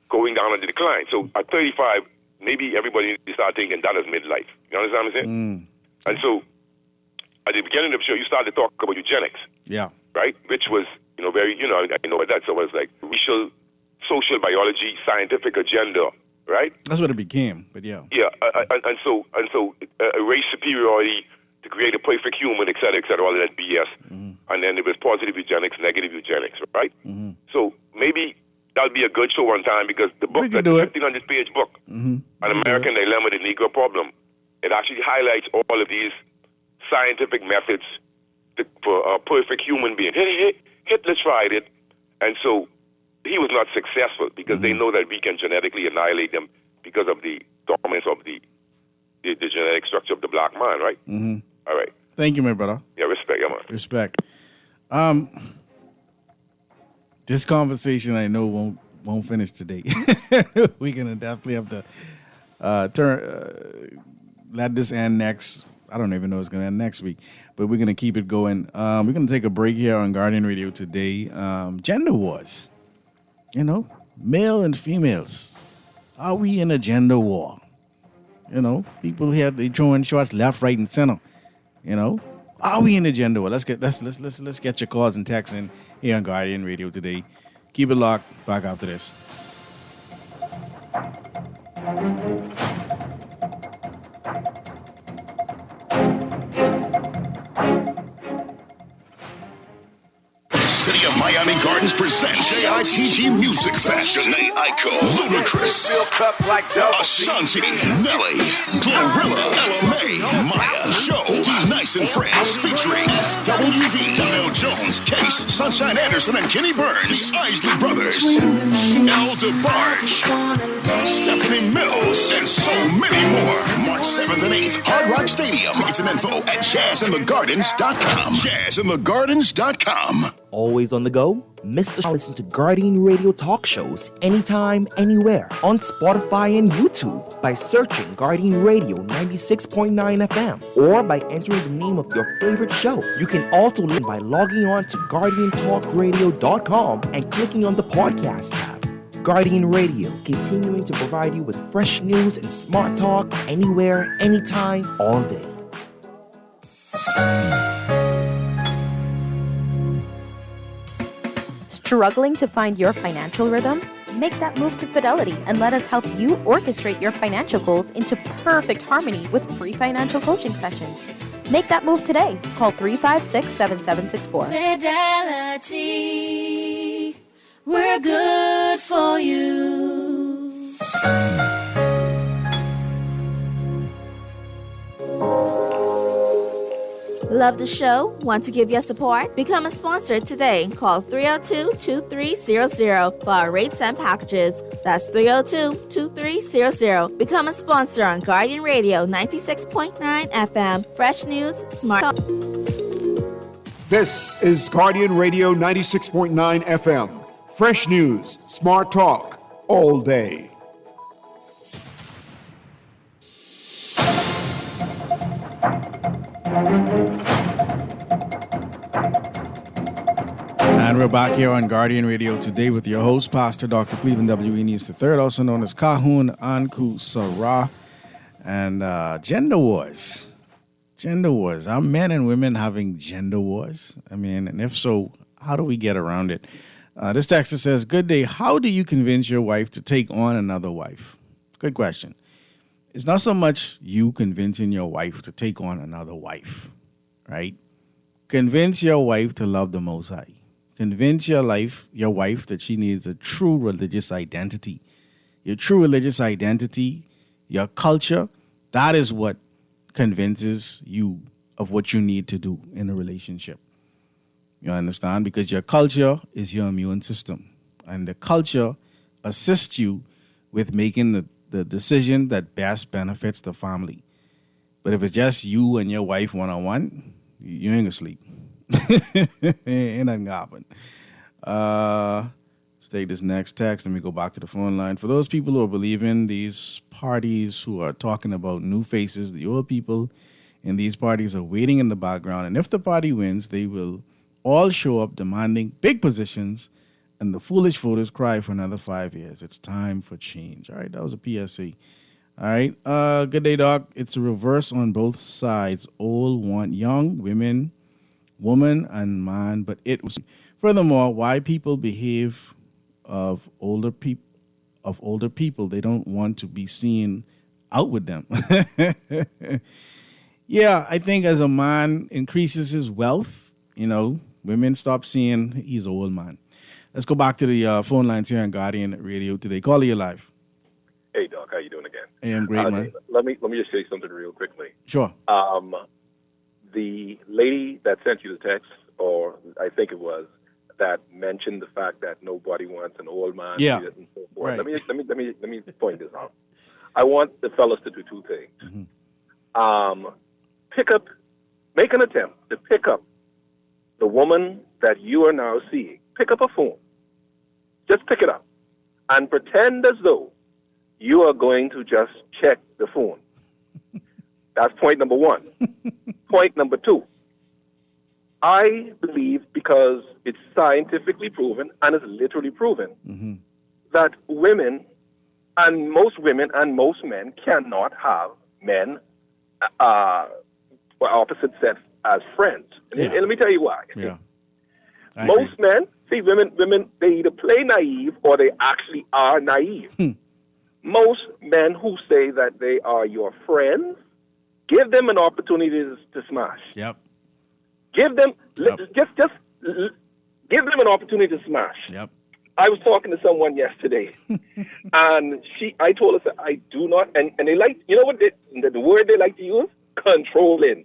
going down on the decline. So at 35, maybe everybody needs to start thinking that is midlife. You understand what I'm saying? And so. At the beginning of the show, you started to talk about eugenics. Yeah. Right? Which was, very, I know what that. So it was like racial, social biology, scientific agenda, right? That's what it became, but yeah. Yeah, and so race superiority to create a perfect human, et cetera, all of that BS. Mm-hmm. And then there was positive eugenics, negative eugenics, right? Mm-hmm. So maybe that'll be a good show one time because the book, the 1,500-page book, An American Dilemma, The Negro Problem, it actually highlights all of these scientific methods for a perfect human being. Hitler tried it, and so he was not successful because they know that we can genetically annihilate them because of the dominance of the genetic structure of the black man, right? Mm-hmm. All right. Thank you, my brother. Yeah, respect, yeah, man. Respect. This conversation I know won't finish today. We're gonna definitely have to let this end next. I don't even know it's gonna end next week, but we're gonna keep it going. We're gonna take a break here on Guardian Radio today. Gender wars. You know, male and females. Are we in a gender war? You know, people here they throwing shots left, right, and center. You know, are we in a gender war? Let's get your calls and texts in here on Guardian Radio today. Keep it locked. Back after this. City of Miami Gardens presents JITG Music Fest. Janae Aiko, Ludacris, Ashanti, Nelly, Glorilla, LMA, Maya, Show, D-Nice and Friends, featuring WV, Donnell Jones, Case, Sunshine Anderson, and Kenny Burns, Isley Brothers, El DeBarge, Stephanie Mills, and so many more. March 7th and 8th, Hard Rock Stadium. Tickets and info at jazzinthegardens.com. Jazzinthegardens.com. Always on the go? Mr. Shaw listen to Guardian Radio talk shows anytime, anywhere on Spotify and YouTube by searching Guardian Radio 96.9 FM or by entering the name of your favorite show. You can also listen by logging on to GuardianTalkRadio.com and clicking on the podcast tab. Guardian Radio, continuing to provide you with fresh news and smart talk anywhere, anytime, all day. Struggling to find your financial rhythm? Make that move to Fidelity and let us help you orchestrate your financial goals into perfect harmony with free financial coaching sessions. Make that move today. Call 356-7764. Fidelity, we're good for you. Love the show? Want to give your support? Become a sponsor today. Call 302-2300 for our rates and packages. That's 302-2300. Become a sponsor on Guardian Radio 96.9 FM. Fresh news, smart talk. This is Guardian Radio 96.9 FM. Fresh news, smart talk, all day. And we're back here on Guardian Radio today with your host, Pastor Dr. Cleveland W.E. News III, also known as Kahun Anku Sarah. And gender wars. Gender wars. Are men and women having gender wars? I mean, and if so, how do we get around it? This texter says, good day. How do you convince your wife to take on another wife? Good question. It's not so much you convincing your wife to take on another wife, right? Convince your wife to love the Most High. Convince your wife that she needs a true religious identity. Your true religious identity, your culture, that is what convinces you of what you need to do in a relationship. You understand? Because your culture is your immune system. And the culture assists you with making the decision that best benefits the family. But if it's just you and your wife one-on-one, you ain't gonna sleep. Ain't nothing happen. Let's take this next text. Let me go back to the phone line. For those people who are believing these parties who are talking about new faces, the old people in these parties are waiting in the background. And if the party wins, they will all show up demanding big positions, and the foolish voters cry for another 5 years. It's time for change. All right, that was a PSA. All right, good day, Doc. It's a reverse on both sides. Old want young, woman and man, but it was. Furthermore, why people behave of older people, they don't want to be seen out with them. Yeah, I think as a man increases his wealth, women stop seeing he's an old man. Let's go back to the phone lines here on Guardian Radio today. Caller, you live. Hey, Doc, how you doing again? Hey, I'm great, man. Let me just say something real quickly. Sure. The lady that sent you the text, or I think it was, that mentioned the fact that nobody wants an old man. Yeah. And so forth. Right. Let me point this out. I want the fellas to do two things. Make an attempt to pick up the woman that you are now seeing. Pick up a phone. Just pick it up and pretend as though you are going to just check the phone. That's point number one. Point number two. I believe, because it's scientifically proven and it's literally proven, that women and most men cannot have men opposite sex as friends. And let me tell you why. Yeah. Most men, see, women, they either play naive or they actually are naive. Most men who say that they are your friends, give them an opportunity to smash. Yep. Give them just give them an opportunity to smash. Yep. I was talking to someone yesterday, and I told her that I do not, and they like, you know what the word they like to use? Controlling.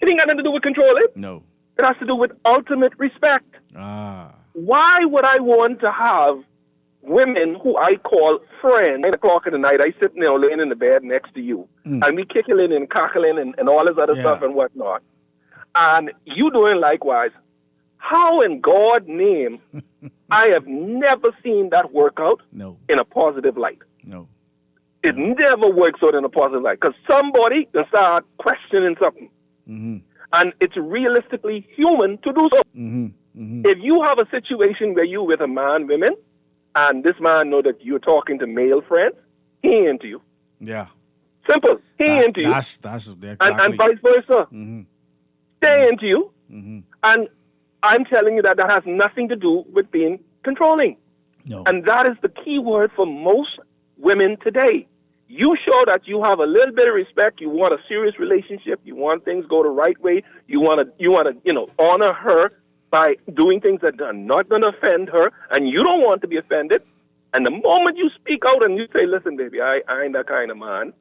It ain't got nothing to do with controlling. No. It has to do with ultimate respect. Why would I want to have women who I call friends, 9 o'clock in the night, I sit now laying in the bed next to you, and we kickling and cackling and all this other stuff and whatnot, and you doing likewise? How in God's name I have never seen that work out in a positive light. No. It never works out in a positive light, because somebody can start questioning something. And it's realistically human to do so. If you have a situation where you with a man, women, and this man know that you're talking to male friends, he ain't into you. Yeah. Simple. He ain't into you. That's exactly. And vice versa. They into you. And I'm telling you that has nothing to do with being controlling. No. And that is the key word for most women today. You show that you have a little bit of respect. You want a serious relationship. You want things go the right way. You want to, honor her by doing things that are not going to offend her, and you don't want to be offended. And the moment you speak out and you say, "Listen, baby, I ain't that kind of man,"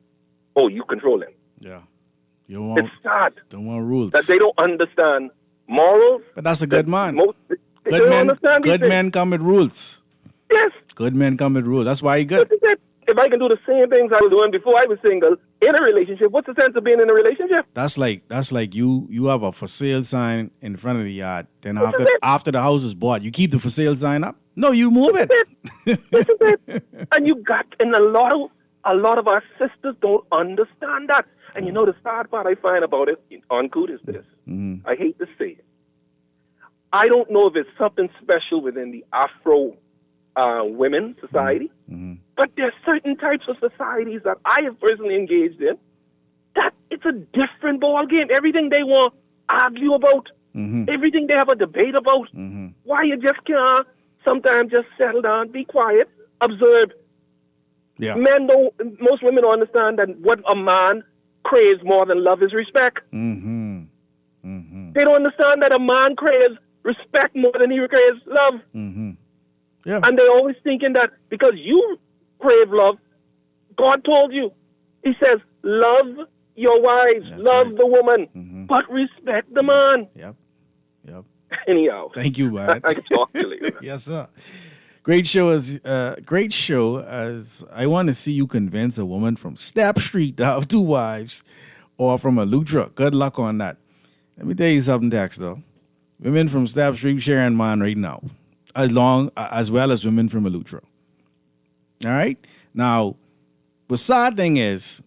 oh, you control him. Yeah. You don't want, it's sad. Don't want rules. That they don't understand morals. But that's a good man. Good men come with rules. Yes. Good men come with rules. That's why he good. If I can do the same things I was doing before I was single in a relationship, what's the sense of being in a relationship? That's like you have a for sale sign in front of the yard. Then after the house is bought, you keep the for sale sign up? No, you move it. This is it. And a lot of our sisters don't understand that. And the sad part I find about it, Uncle, is this. I hate to say it. I don't know if it's something special within the Afro women society, but there's certain types of societies that I have personally engaged in that it's a different ball game. Everything they want to argue about, everything they have a debate about. Why you just can't sometimes just settle down, be quiet, observe. Yeah. Most women don't understand that what a man craves more than love is respect. They don't understand that a man craves respect more than he craves love. Yeah. And they're always thinking that because you crave love, God told you. He says, love your wives, love the woman, but respect the man. Yep. Anyhow. Thank you, man. I can talk to you later. Yes, sir. Great show as I want to see you convince a woman from Step Street to have 2 wives, or from Eleuthera. Good luck on that. Let me tell you something, Dexter. Women from Step Street sharing mine right now, as well as women from Eleuthera. All right? Now, the sad thing is,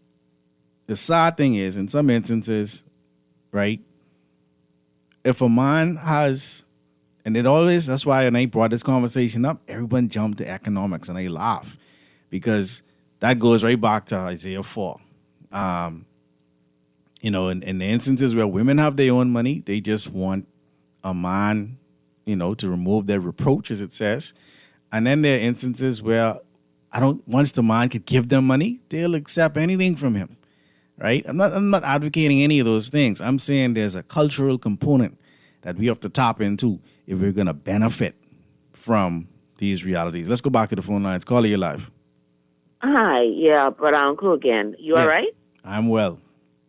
in some instances, right, if a man has, and that's why when I brought this conversation up, everyone jumped to economics, and I laugh, because that goes right back to Isaiah 4. In the instances where women have their own money, they just want a man, to remove their reproach, as it says. And then there are instances where once the man could give them money, they'll accept anything from him, right? I'm not advocating any of those things. I'm saying there's a cultural component that we have to tap into if we're going to benefit from these realities. Let's go back to the phone lines. Caller, you're live. Hi, yeah, but Uncle again. You all right? I'm well.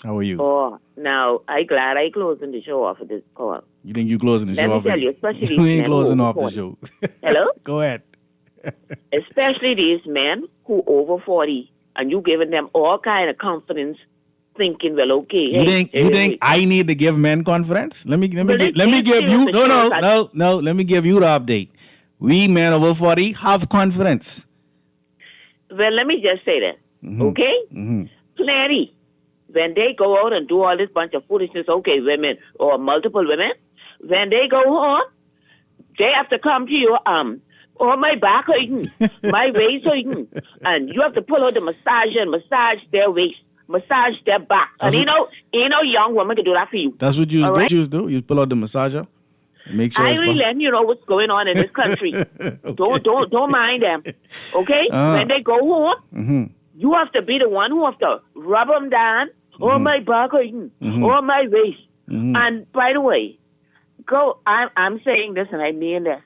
How are you? Oh, now I glad I closing the show off of this call. You think you closing the Let show me off? tell you, especially You these ain't men closing who off the over show. Hello? Go ahead. Especially these men who over 40, and you giving them all kind of confidence, thinking, well, okay. You think I need to give men confidence? Let me give you let me give you the update. We men over 40 have confidence. Well, let me just say that, okay? Plenty. When they go out and do all this bunch of foolishness, okay, women or multiple women, when they go home, they have to come to you, oh, my back hurting, my waist hurting, and you have to pull out the massager and massage their waist, massage their back. And you know, young woman can do that for you. That's what you All right? do. You pull out the massager and make sure I it's really letting you know what's going on in this country. Don't mind them, okay? When they go home, you have to be the one who have to rub them down. Oh, my back hurting. Oh, my waist. And by the way, I'm saying this and I mean this.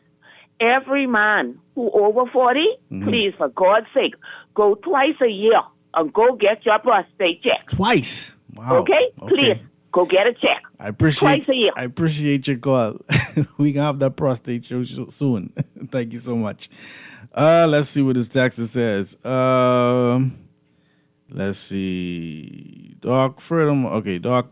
Every man who over 40, please, for God's sake, go twice a year and go get your prostate check. Twice? Wow. Okay? Please, go get a check. Twice a year. I appreciate your call. We can have that prostate show soon. Thank you so much. Let's see what this texter says. Let's see. Doc, furthermore, okay, Doc.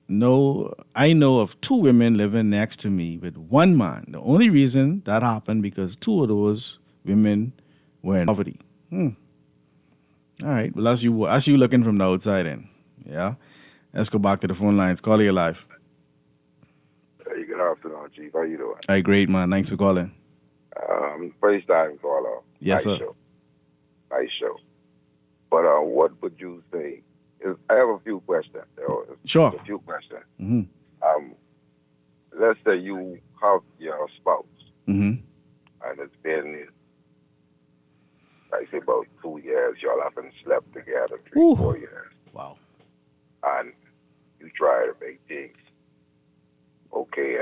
No, I know of 2 women living next to me with 1 man. The only reason that happened because 2 of those women were in poverty. All right. Well, that's you looking from the outside in. Yeah. Let's go back to the phone lines. Call you live. Hey, good afternoon, Chief. How you doing? Hey, great, man. Thanks for calling. First time caller. Yes, nice sir. Show. Nice show. But what would you say? I have a few questions. Sure. A few questions. Mm-hmm. Let's say you have your spouse, Mm-hmm. and it's been, I say, about 2 years. Y'all haven't slept together, 3-4 years. Wow. And you try to make things okay,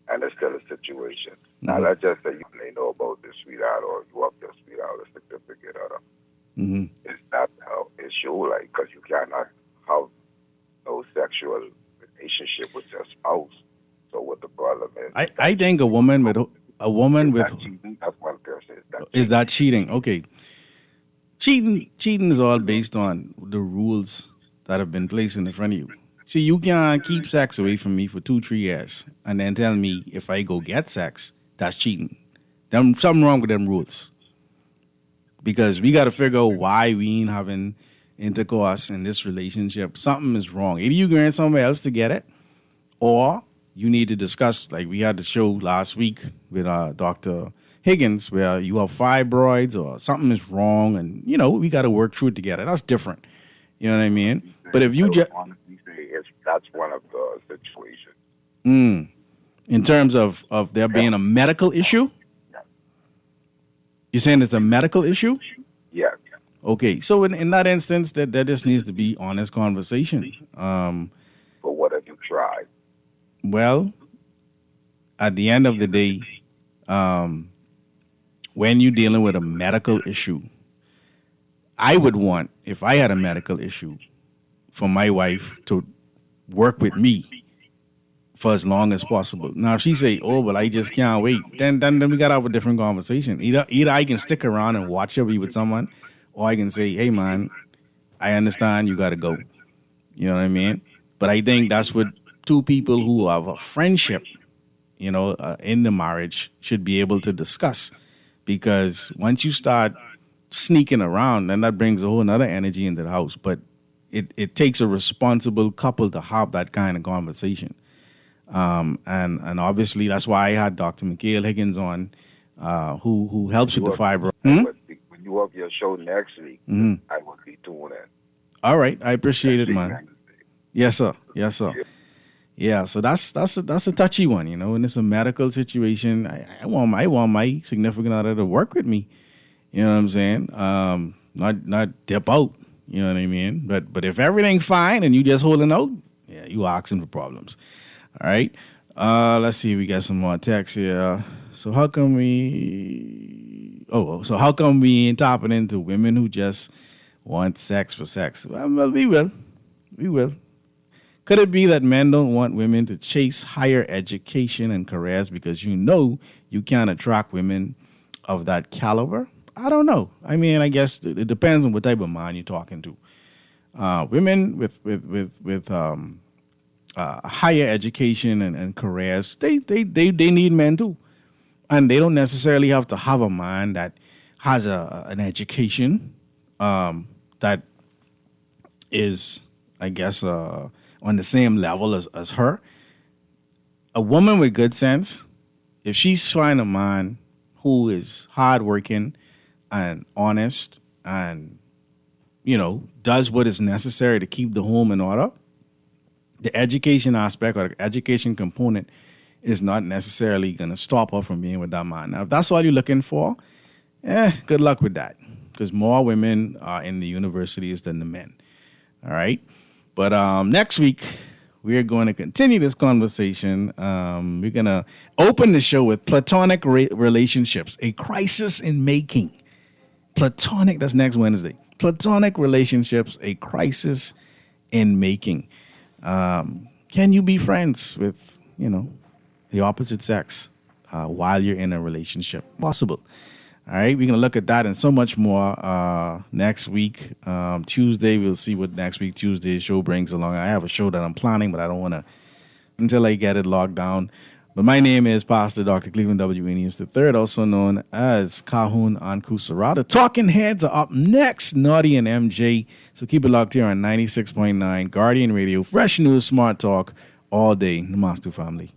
and there's still a situation. Now, let's just say you may know about the sweetheart, or you have your sweetheart or significant other. It's not an issue, like, because you cannot have no sexual relationship with your spouse. So what the problem is? I think a woman with cheating, that's one person. Is that cheating? Okay. Cheating is all based on the rules that have been placed in front of you. See, you can't keep sex away from me for 2-3 years and then tell me if I go get sex, that's cheating. There's something wrong with them rules. Because we got to figure out why we ain't having intercourse in this relationship. Something is wrong. Either you going somewhere else to get it, or you need to discuss, like we had the show last week with Dr. Higgins, where you have fibroids or something is wrong, and, we got to work through it together. That's different. You know what I mean? But if you just... That's one of the situations. In terms of there being a medical issue? You're saying it's a medical issue? Yeah. Okay, so in that instance, there just needs to be honest conversation. But what have you tried? Well, at the end of the day, when you're dealing with a medical issue, I would want, if I had a medical issue, for my wife to work with me for as long as possible. Now, if she say, "Oh, but I just can't wait," then we gotta have a different conversation. Either I can stick around and watch her be with someone, or I can say, "Hey, man, I understand you gotta go." You know what I mean? But I think that's what 2 people who have a friendship, in the marriage should be able to discuss. Because once you start sneaking around, then that brings a whole nother energy into the house. But it takes a responsible couple to have that kind of conversation. And obviously that's why I had Dr. Mikhail Higgins on, who helps with the fibro. When you have your show next week, I will be doing it. All right, I appreciate it, man. Yes, sir. Yes, sir. Yeah, so that's a touchy one, and it's a medical situation. I want my significant other to work with me. You know what I'm saying? Not dip out. You know what I mean? But if everything's fine and you just holding out, yeah, you asking for problems. All right. Let's see. We got some more texts here. So how come we ain't tapping into women who just want sex for sex? Well, we will. Could it be that men don't want women to chase higher education and careers because you can't attract women of that caliber? I don't know. I mean, I guess it depends on what type of man you're talking to. Women with higher education and careers, they need men too. And they don't necessarily have to have a man that has an education that is, I guess, on the same level as her. A woman with good sense, if she's finding a man who is hardworking and honest and, does what is necessary to keep the home in order, the education aspect or the education component is not necessarily going to stop her from being with that man. Now, if that's all you're looking for, good luck with that, because more women are in the universities than the men. All right? But next week, we are going to continue this conversation. We're going to open the show with platonic relationships, a crisis in making. Platonic, that's next Wednesday. Platonic relationships, a crisis in making. Can you be friends with, the opposite sex while you're in a relationship? Possible. All right, we're going to look at that and so much more next week. Tuesday, we'll see what next week Tuesday's show brings along. I have a show that I'm planning, but I don't want to until I get it locked down. But my name is Pastor Dr. Cleveland W. Enius III, also known as Kahun Anku Sarada. Talking Heads are up next, Naughty and MJ. So keep it locked here on 96.9 Guardian Radio. Fresh news, smart talk, all day. Namaste, family.